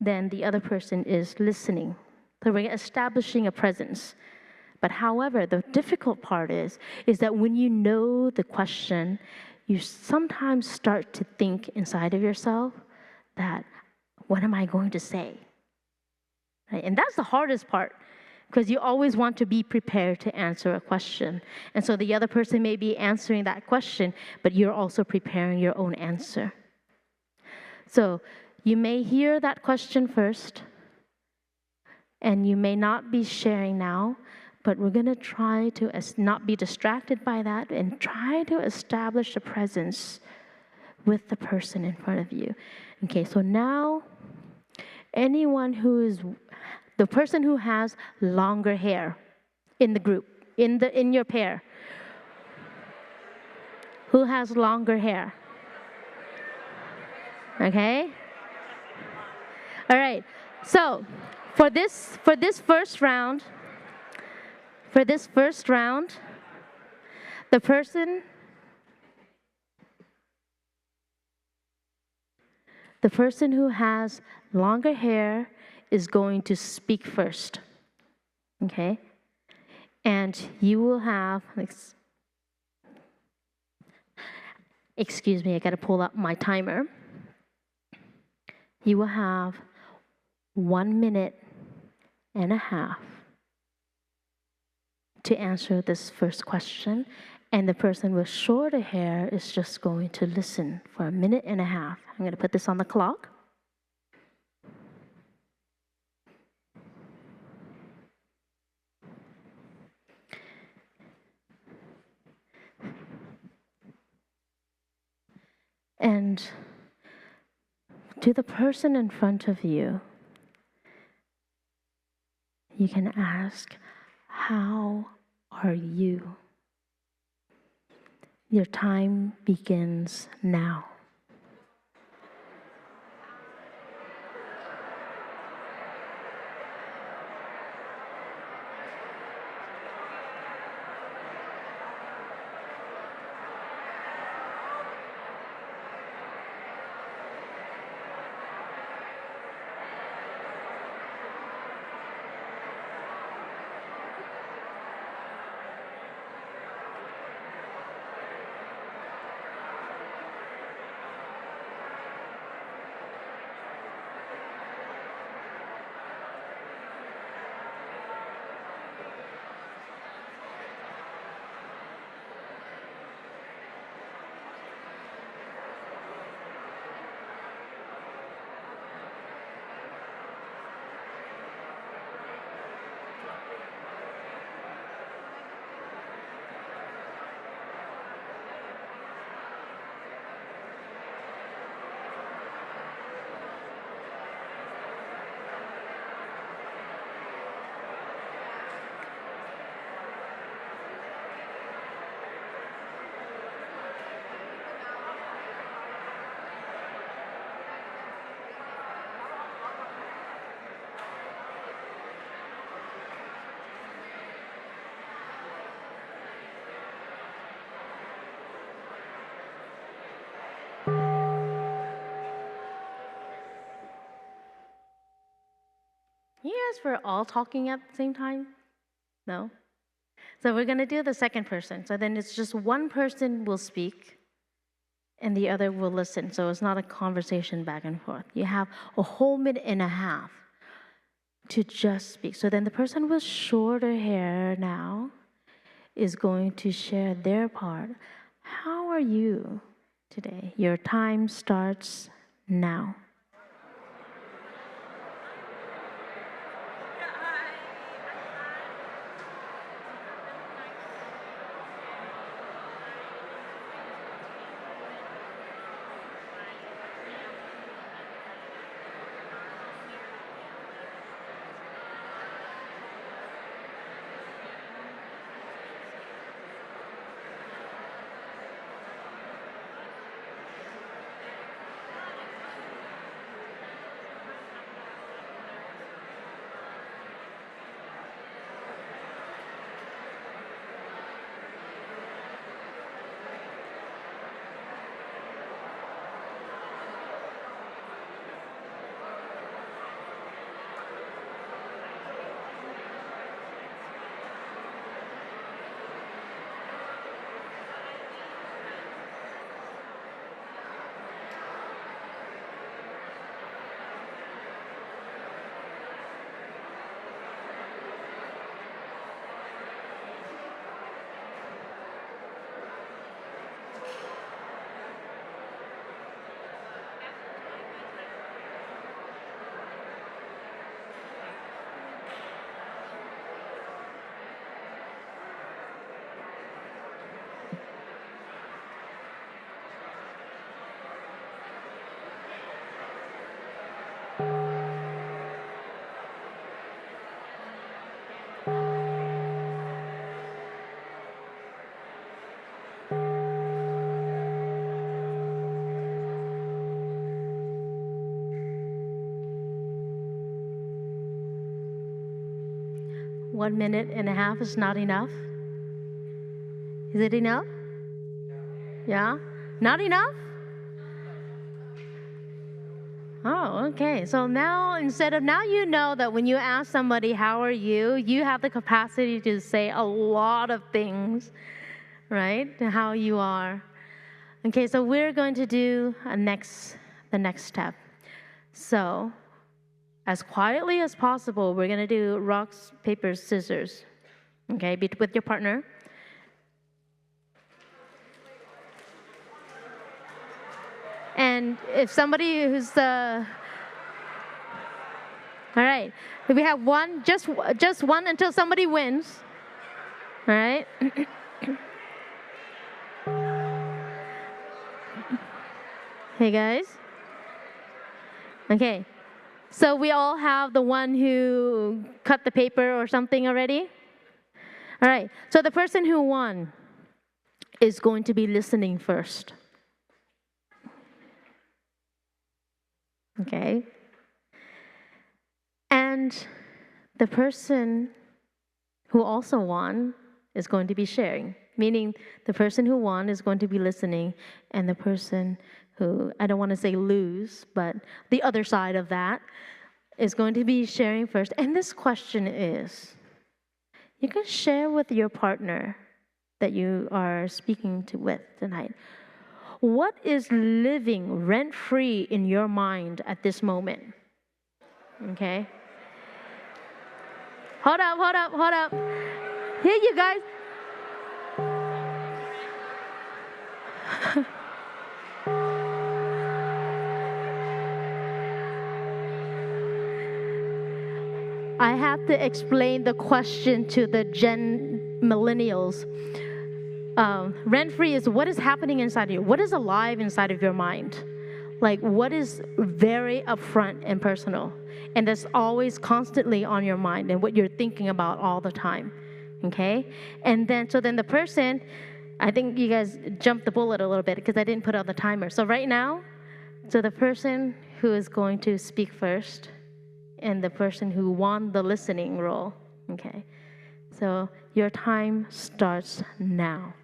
then the other person is listening. So we're establishing a presence. But however, the difficult part is that when you know the question, you sometimes start to think inside of yourself that, what am I going to say? Right? And that's the hardest part, because you always want to be prepared to answer a question. And so the other person may be answering that question, but you're also preparing your own answer. So you may hear that question first, and you may not be sharing now, but we're going to try to not be distracted by that and try to establish a presence with the person in front of you. Okay, so now, the person who has longer hair in the group, in your pair, who has longer hair? Okay? All right, so for this first round, the person who has longer hair is going to speak first, okay? And you will have, excuse me, I gotta pull up my timer. You will have 1 minute and a half to answer this first question, and the person with shorter hair is just going to listen for 1 minute and a half. I'm going to put this on the clock. And to the person in front of you, you can ask, how are you? Your time begins now. You guys were all talking at the same time? No? So we're going to do the second person. So then it's just one person will speak and the other will listen. So it's not a conversation back and forth. You have a whole minute and a half to just speak. So then the person with shorter hair now is going to share their part. How are you today? Your time starts now. One minute and a half is not enough? Is it enough? Yeah? Not enough? Oh, okay. So now, now you know that when you ask somebody, how are you, you have the capacity to say a lot of things, right? How you are. Okay, so we're going to do the next step. So as quietly as possible, we're going to do rocks, paper, scissors, okay, with your partner. And if somebody who's all right, we have one, just one until somebody wins. All right. Hey guys. Okay. So we all have the one who cut the paper or something already? All right. So the person who won is going to be listening first. Okay. And the person who also won is going to be sharing, meaning the person who won is going to be listening, and the person who, I don't want to say lose, but the other side of that is going to be sharing first. And this question is, you can share with your partner that you are speaking to with tonight. What is living rent-free in your mind at this moment? Okay. Hold up. Here, you guys. I have to explain the question to the Gen Millennials. Rent-free is what is happening inside of you. What is alive inside of your mind? Like, what is very upfront and personal? And that's always constantly on your mind and what you're thinking about all the time. Okay? And then the person, I think you guys jumped the bullet a little bit because I didn't put on the timer. So right now, the person who is going to speak first and the person who won the listening role. Okay? So your time starts now.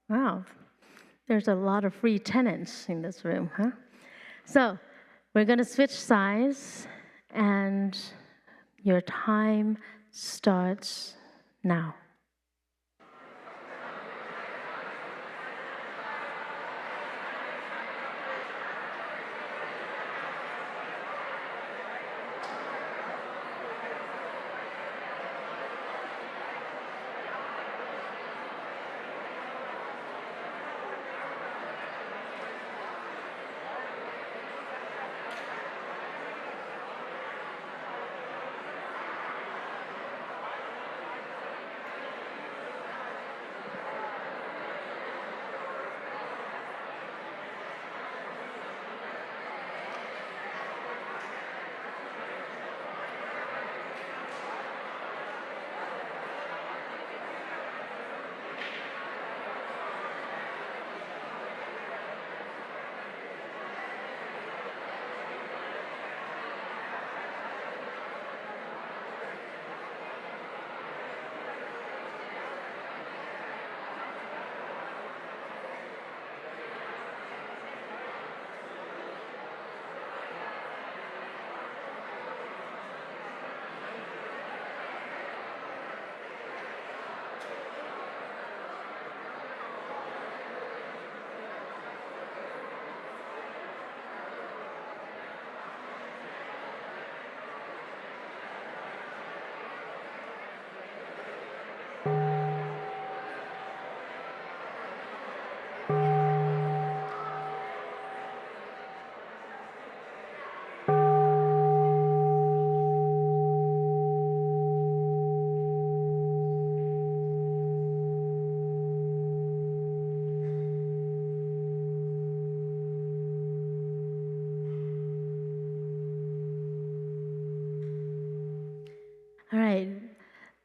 Wow, there's a lot of free tenants in this room, huh? So we're going to switch sides, and your time starts now.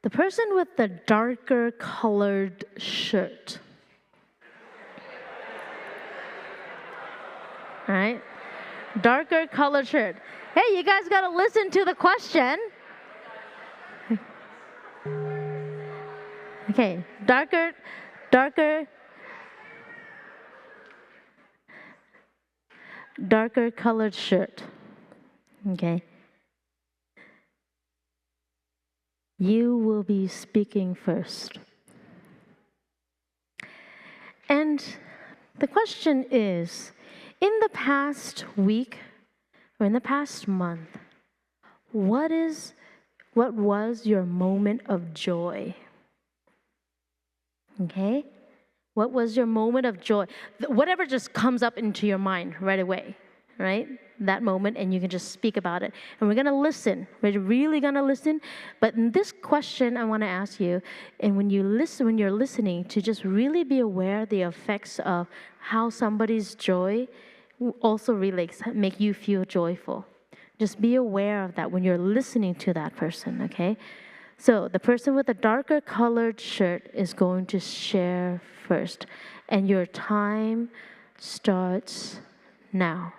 The person with the darker colored shirt. All right? Darker colored shirt. Hey, you guys got to listen to the question. Okay, darker colored shirt. Okay. You will be speaking first. And the question is, in the past week or in the past month, what was your moment of joy? Okay? What was your moment of joy? Whatever just comes up into your mind right away, right? That moment, and you can just speak about it. And we're going to listen. We're really going to listen. But in this question, I want to ask you, and when you're listening, to just really be aware the effects of how somebody's joy also really make you feel joyful. Just be aware of that when you're listening to that person, okay? So the person with the darker colored shirt is going to share first. And your time starts now.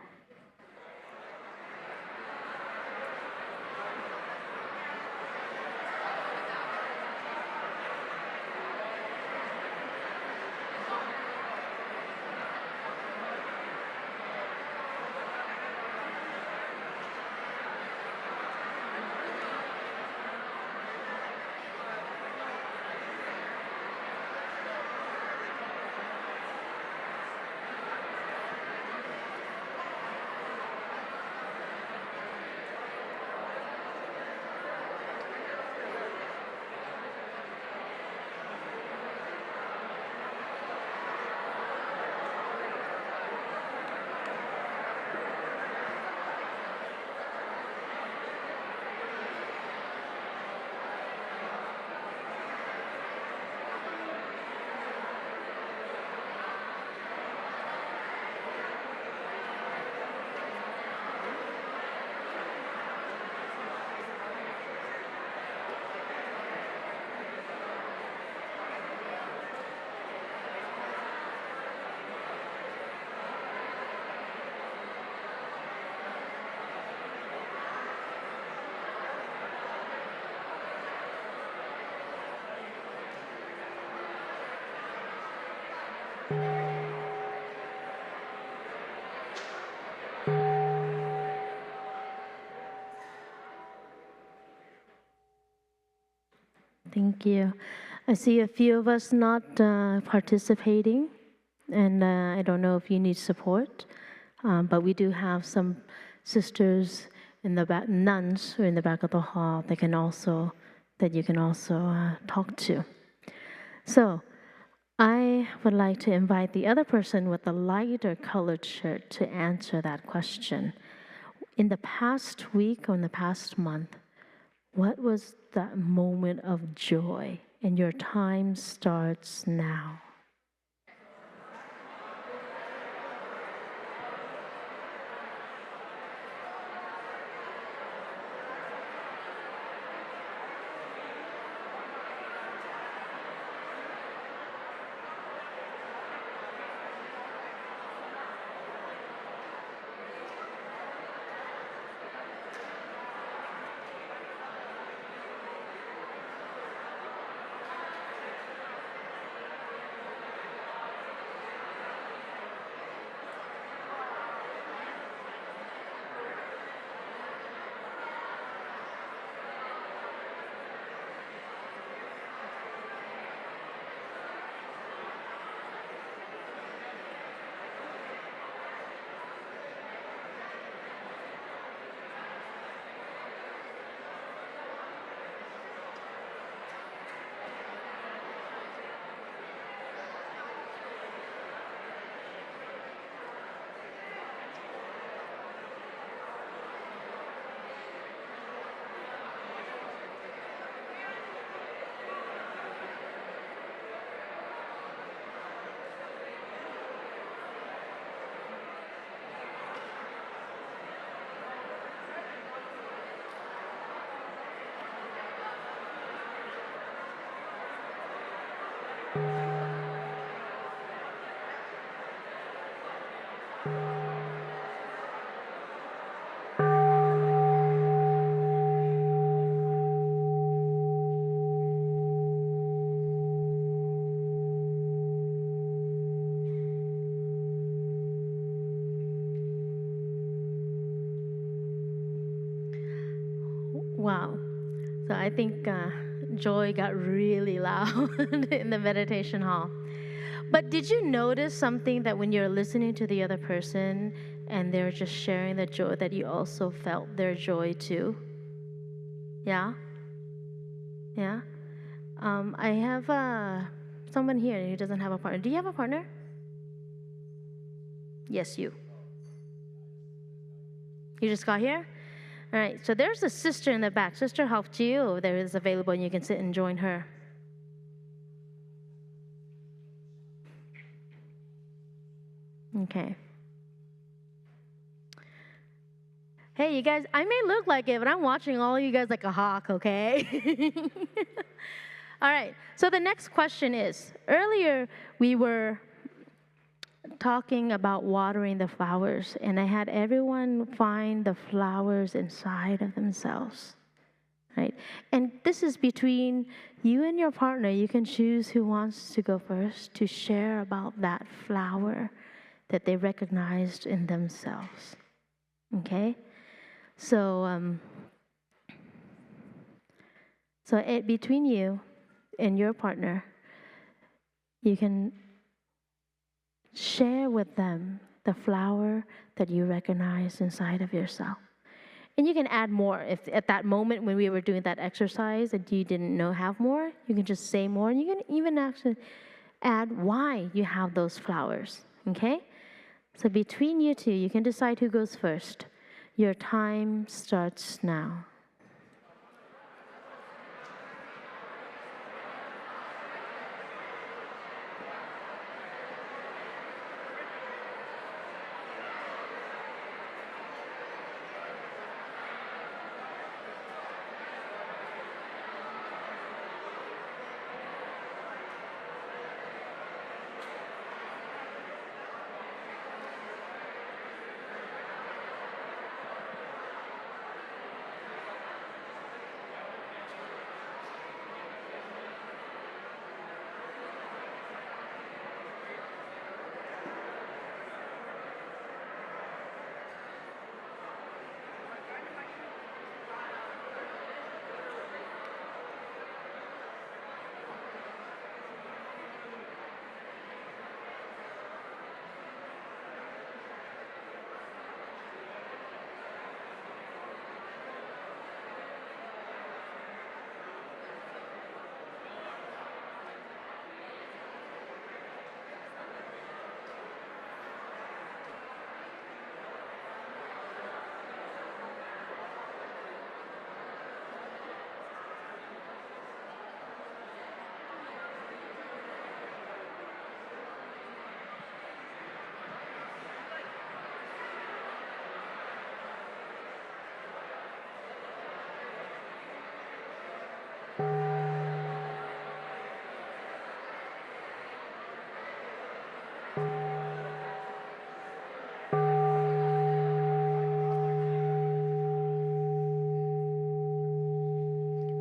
Thank you. I see a few of us not participating, and I don't know if you need support, but we do have some sisters in the back, nuns who are in the back of the hall that you can also talk to. So I would like to invite the other person with the lighter colored shirt to answer that question. In the past week or in the past month, what was that moment of joy? And your time starts now. Wow. So I think joy got really loud in the meditation hall. But did you notice something that when you're listening to the other person and they're just sharing the joy, that you also felt their joy too? Yeah? Yeah? I have someone here who doesn't have a partner. Do you have a partner? Yes, you. You just got here? All right, so there's a sister in the back. Sister helped you. There is available, and you can sit and join her. Okay. Hey, you guys, I may look like it, but I'm watching all of you guys like a hawk, okay? All right, so the next question is, earlier we were talking about watering the flowers, and I had everyone find the flowers inside of themselves, right? And this is between you and your partner. You can choose who wants to go first to share about that flower that they recognized in themselves, okay? So, between you and your partner, you can share with them the flower that you recognize inside of yourself. And you can add more. If at that moment when we were doing that exercise and you didn't know have more, you can just say more. And you can even actually add why you have those flowers, okay? So between you two, you can decide who goes first. Your time starts now.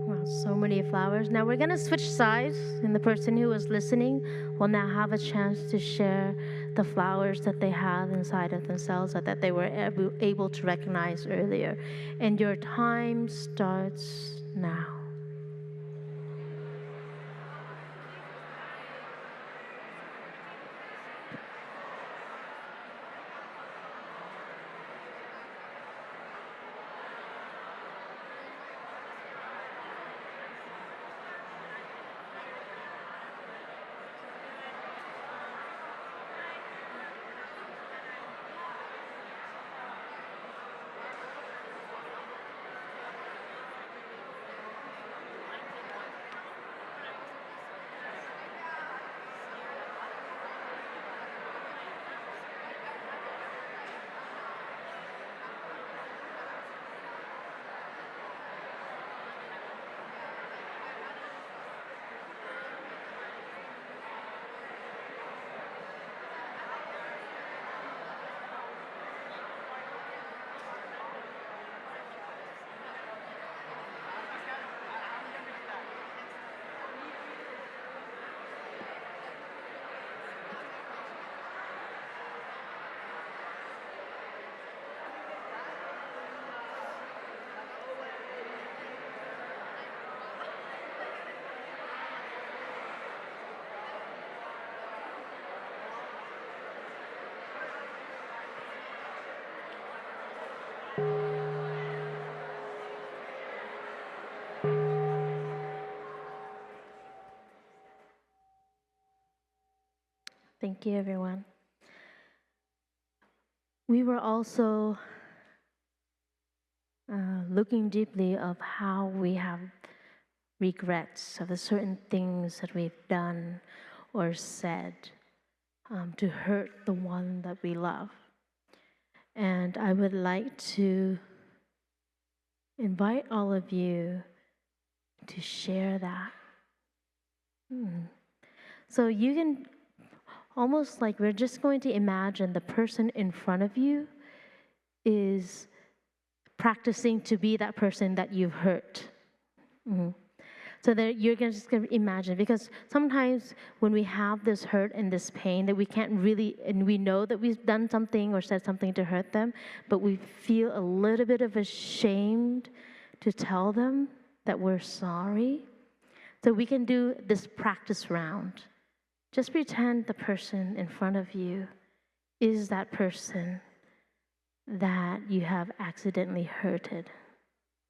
Wow, so many flowers. Now we're gonna switch sides, and the person who was listening will now have a chance to share the flowers that they have inside of themselves, or that they were able to recognize earlier. And your time starts now. Thank you, everyone. We were also looking deeply of how we have regrets of the certain things that we've done or said to hurt the one that we love. And I would like to invite all of you to share that. So you can almost like we're just going to imagine the person in front of you is practicing to be that person that you've hurt. So that you're just going to imagine, because sometimes when we have this hurt and this pain that we can't really, and we know that we've done something or said something to hurt them, but we feel a little bit of ashamed to tell them that we're sorry. So we can do this practice round. Just pretend the person in front of you is that person that you have accidentally hurted,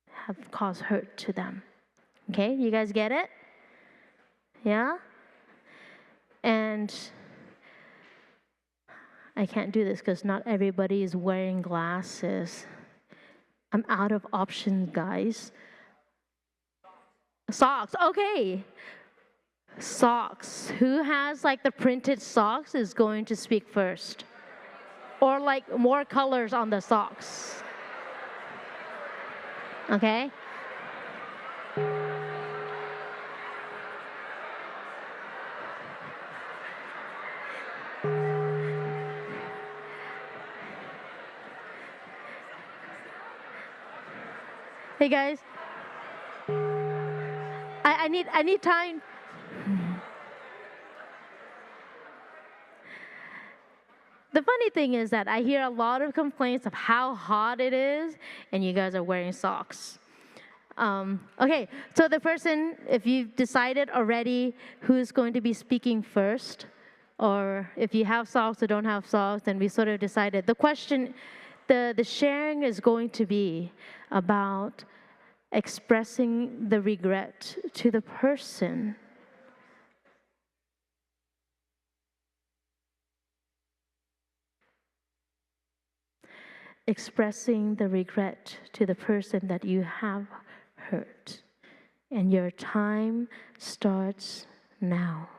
have caused hurt to them. Okay, you guys get it? Yeah? And I can't do this because not everybody is wearing glasses. I'm out of options, guys. Socks, okay. Socks. Who has like the printed socks is going to speak first. Or like more colors on the socks. Okay? Hey guys, I need time. The funny thing is that I hear a lot of complaints of how hot it is, and you guys are wearing socks. Okay, so the person, if you've decided already who's going to be speaking first, or if you have socks or don't have socks, then we sort of decided. The question, the sharing is going to be about expressing the regret to the person. Expressing the regret to the person that you have hurt. And your time starts now.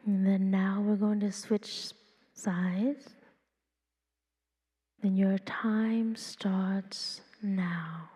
And then now we're going to switch sides. Then your time starts now.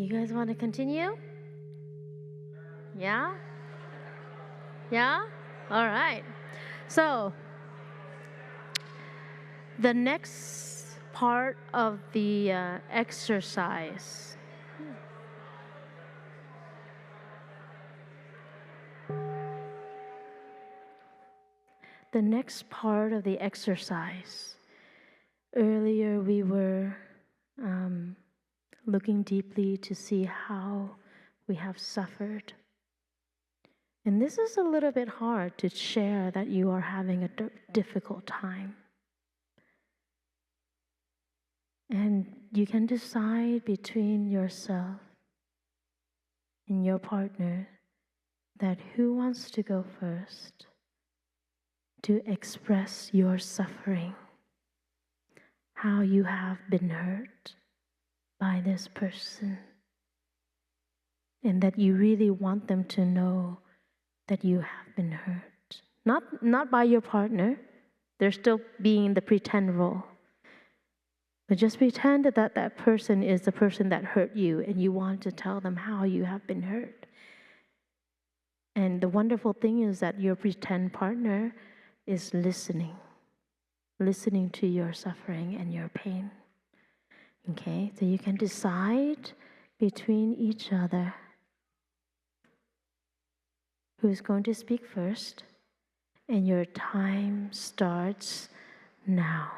You guys want to continue? Yeah? Yeah? All right. So, the next part of the exercise. The next part of the exercise. Earlier, we were looking deeply to see how we have suffered. And this is a little bit hard to share that you are having a difficult time. And you can decide between yourself and your partner that who wants to go first to express your suffering, how you have been hurt by this person, and that you really want them to know that you have been hurt. Not by your partner, they're still being the pretend role. But just pretend that that person is the person that hurt you, and you want to tell them how you have been hurt. And the wonderful thing is that your pretend partner is listening to your suffering and your pain. Okay, so you can decide between each other who's going to speak first, and your time starts now.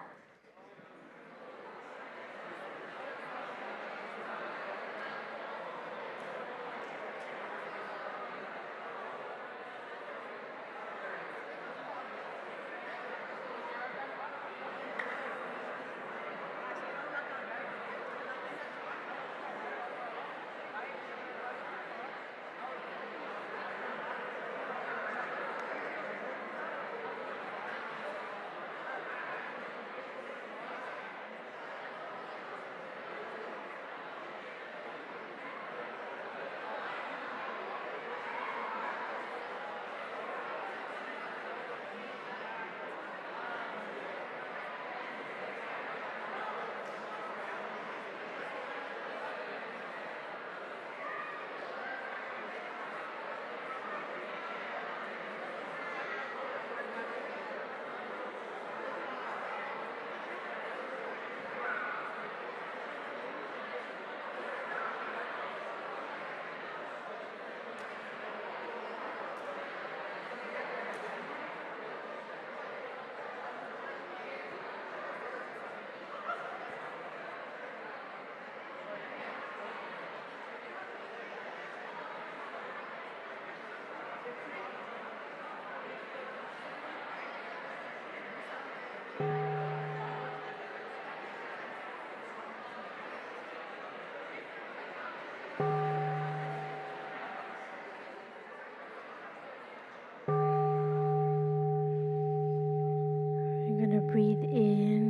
Breathe in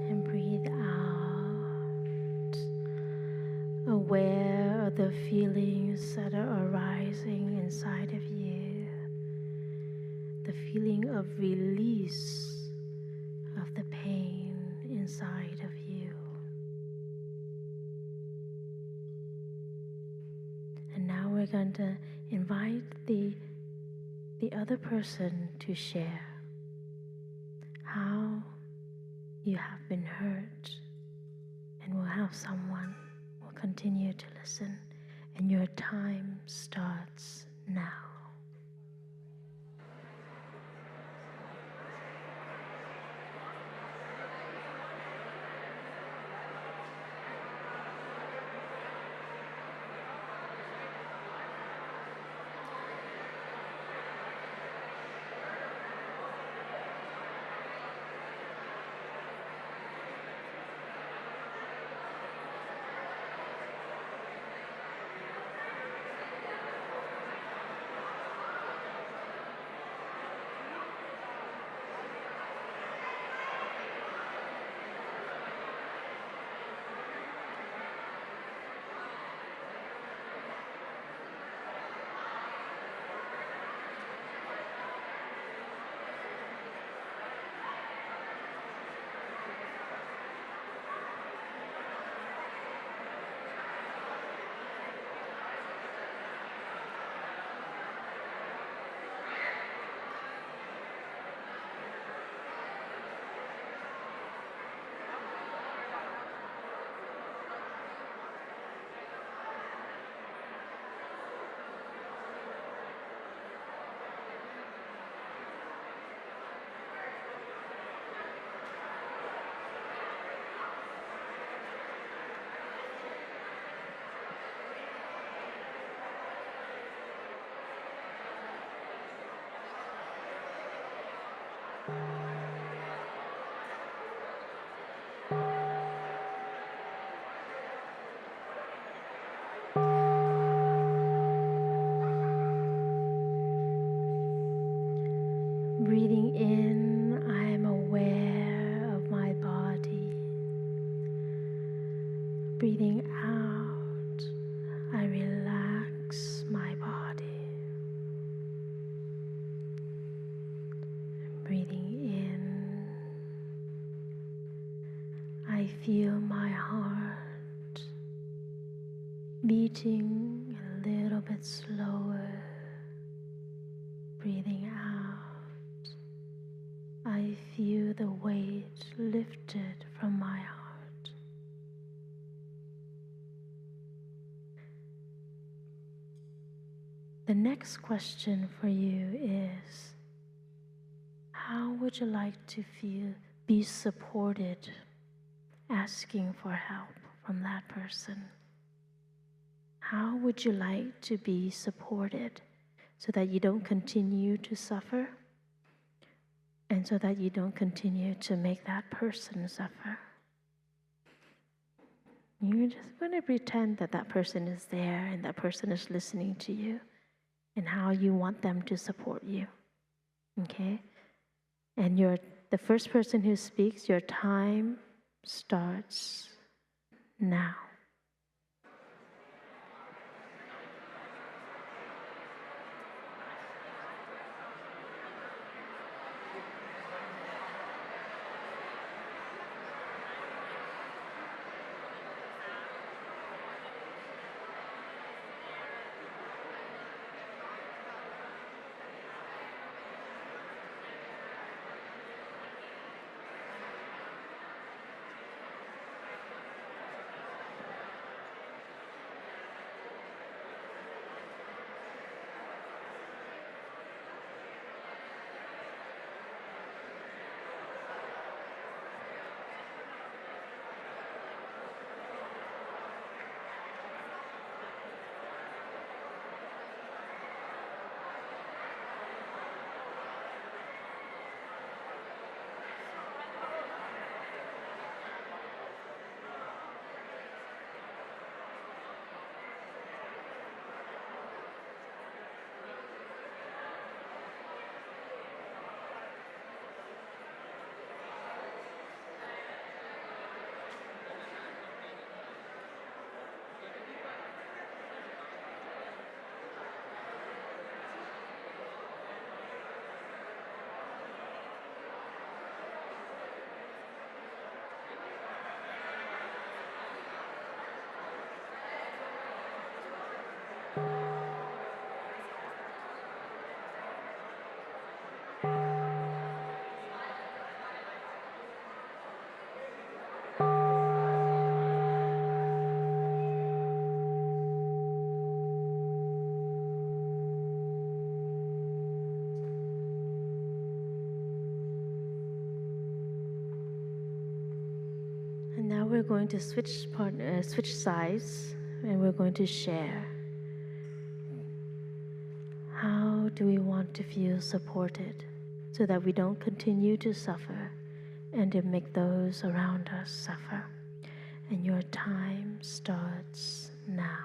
and breathe out, aware of the feelings that are arising inside of you, the feeling of release of the pain inside of you. And now we're going to invite the other person to share how you have been hurt, and we'll have someone will continue to listen, and your time starts now. breathing in, I am aware of my body. Breathing out, I relax my body. Breathing in, I feel my heart beating a little bit slower. Breathing out, I feel the weight lifted from my heart. The next question for you is, how would you like to be supported, asking for help from that person? How would you like to be supported so that you don't continue to suffer and so that you don't continue to make that person suffer? You're just going to pretend that that person is there and that person is listening to you and how you want them to support you, okay? And you're the first person who speaks, your time starts now. And now we're going to switch sides, and we're going to share. How do we want to feel supported so that we don't continue to suffer and to make those around us suffer? And your time starts now.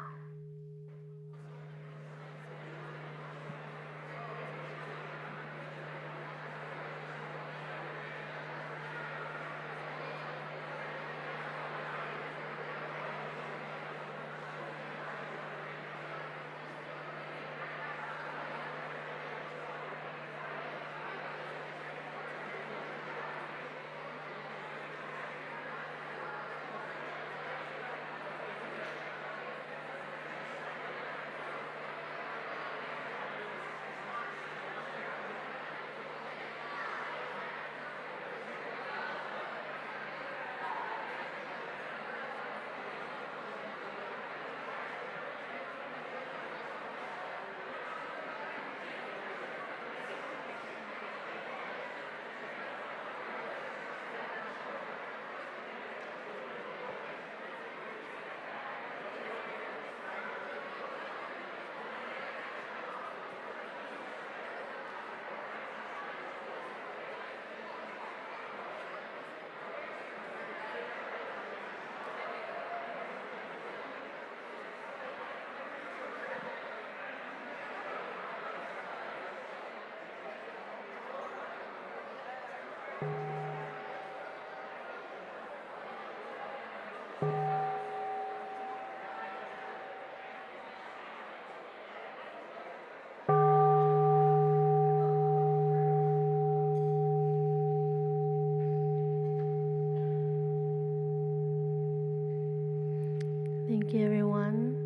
Thank you, everyone.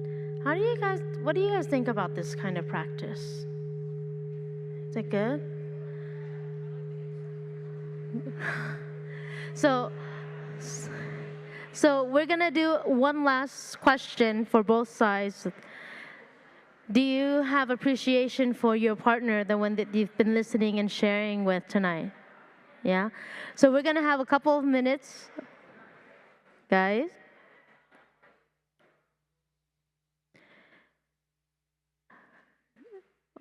What do you guys think about this kind of practice? Is it good? So we're gonna do one last question for both sides. Do you have appreciation for your partner, the one that you've been listening and sharing with tonight? Yeah? So we're gonna have a couple of minutes, guys.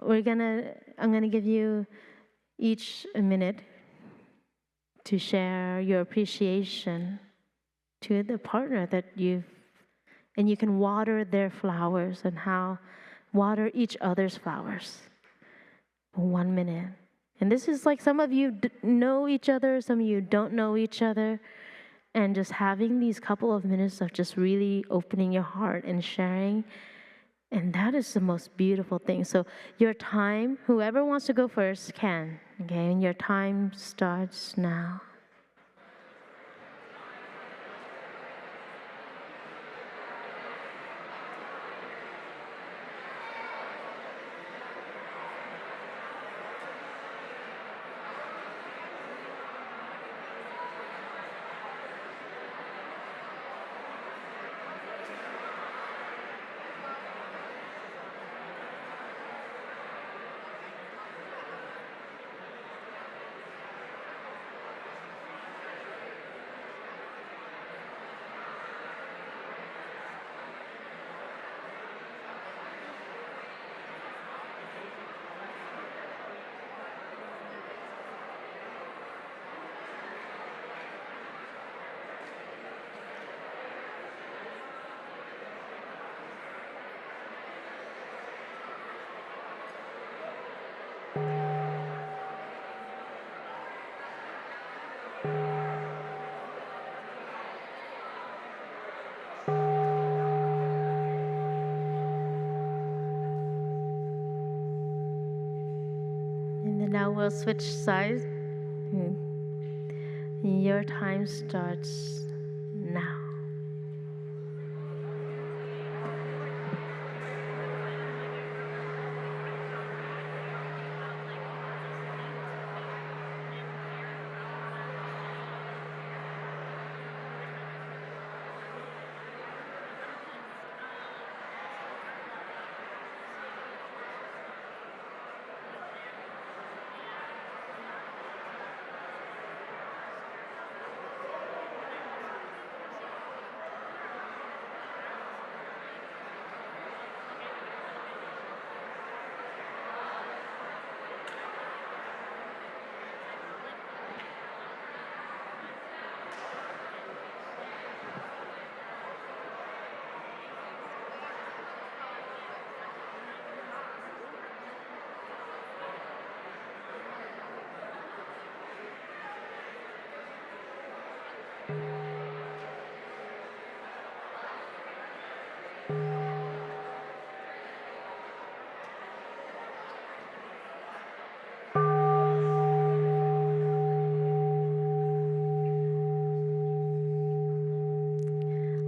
I'm gonna give you each a minute to share your appreciation to the partner that and you can water their flowers and water each other's flowers for 1 minute. And this is like some of you know each other, some of you don't know each other, and just having these couple of minutes of just really opening your heart and sharing. And that is the most beautiful thing. So your time, whoever wants to go first can, okay? And your time starts now. Now we'll switch sides. Your time starts now.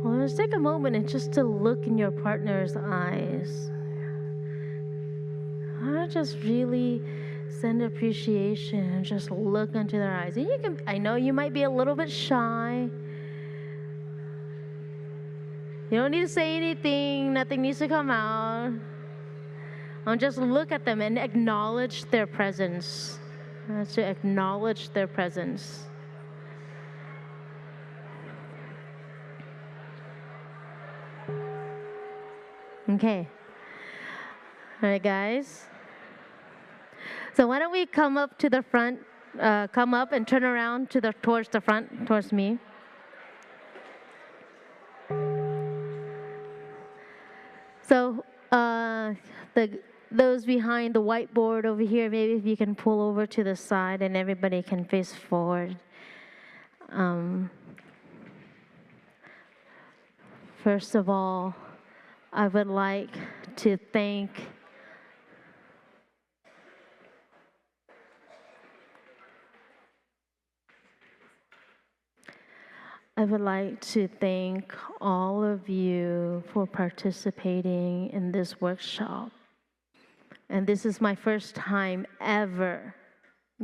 Well, let's take a moment and just to look in your partner's eyes. I just really send appreciation and just look into their eyes. And I know you might be a little bit shy. You don't need to say anything, nothing needs to come out. Just look at them and acknowledge their presence. To acknowledge their presence. Okay. All right, guys. So why don't we come up to the front, come up and turn around towards the front, towards me. So those behind the whiteboard over here, maybe if you can pull over to the side and everybody can face forward. First of all, I would like to thank I would like to thank all of you for participating in this workshop. And this is my first time ever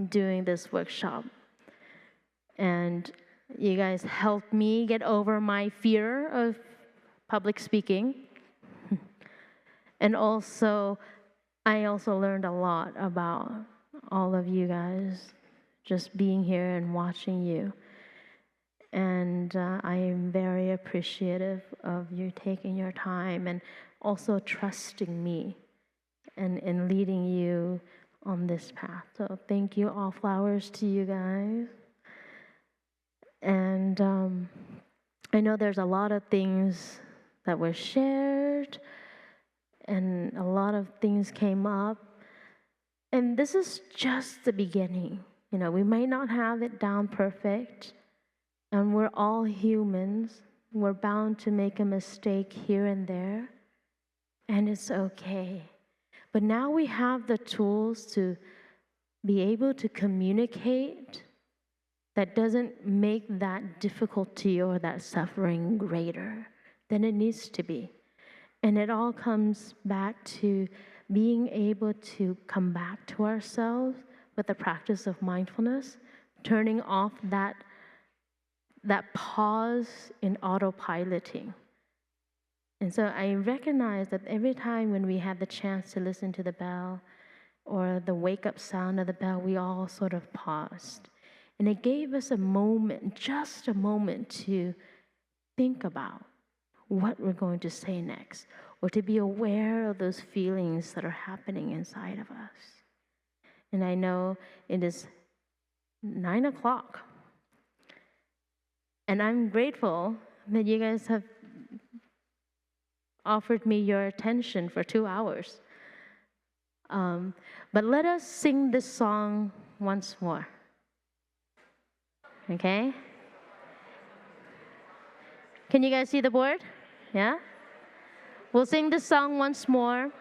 doing this workshop. And you guys helped me get over my fear of public speaking. And also, I also learned a lot about all of you guys, just being here and watching you. And I am very appreciative of you taking your time and also trusting me and leading you on this path. So thank you, all flowers to you guys. And I know there's a lot of things that were shared and a lot of things came up. And this is just the beginning. You know, we may not have it down perfect, and we're all humans. We're bound to make a mistake here and there, and it's okay. But now we have the tools to be able to communicate that doesn't make that difficulty or that suffering greater than it needs to be. And it all comes back to being able to come back to ourselves with the practice of mindfulness, turning off that pause in autopiloting. And so I recognize that every time when we had the chance to listen to the bell or the wake-up sound of the bell, we all sort of paused. And it gave us a moment, just a moment, to think about what we're going to say next, or to be aware of those feelings that are happening inside of us. And I know it is 9 o'clock. And I'm grateful that you guys have offered me your attention for 2 hours. But let us sing this song once more. Okay? Can you guys see the board? Yeah? We'll sing this song once more.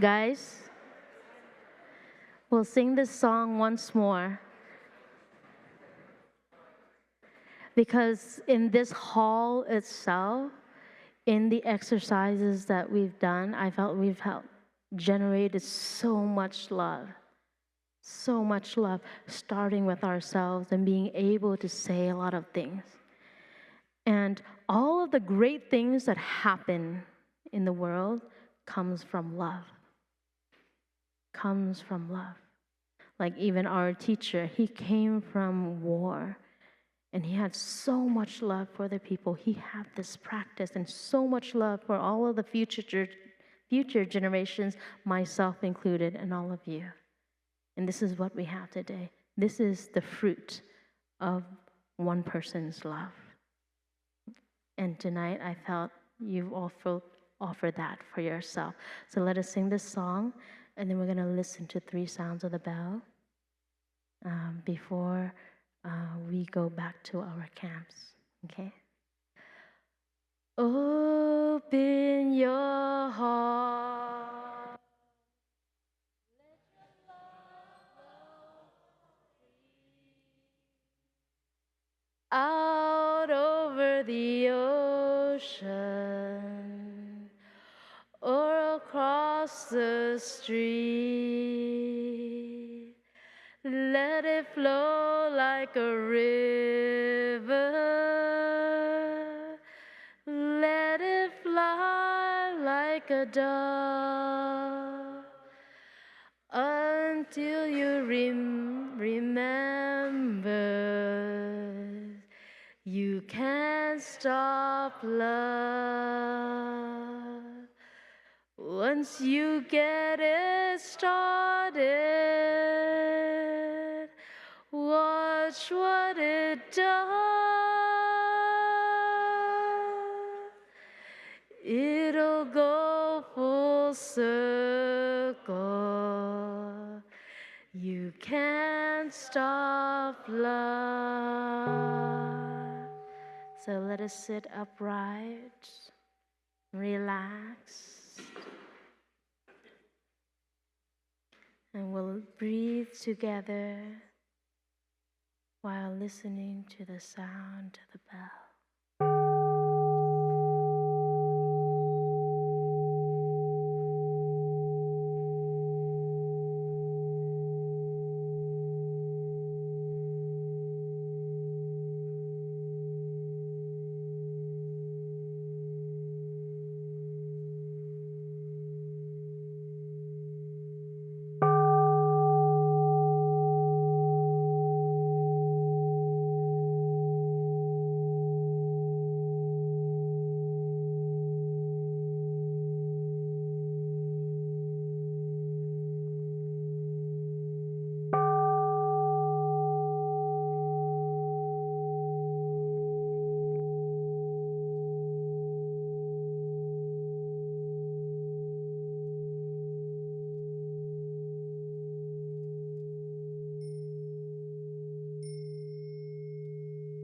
Guys, we'll sing this song once more. Because in this hall itself, in the exercises that we've done, I felt we've generated so much love, starting with ourselves and being able to say a lot of things. And all of the great things that happen in the world comes from love. Comes from love. Like even our teacher, he came from war. And he had so much love for the people. He had this practice and so much love for all of the future generations, myself included, and all of you. And this is what we have today. This is the fruit of one person's love. And tonight I felt you've also offered that for yourself. So let us sing this song, and then we're going to listen to 3 sounds of the bell before we go back to our camps, okay? Open your heart. Let your love flow out over the ocean or across the street. Let it flow like a river. Let it fly like a dove until you remember you can't stop love. Once you get it started, watch what it does. It'll go full circle. You can't stop love. So let us sit upright, relax. And we'll breathe together while listening to the sound of the bell.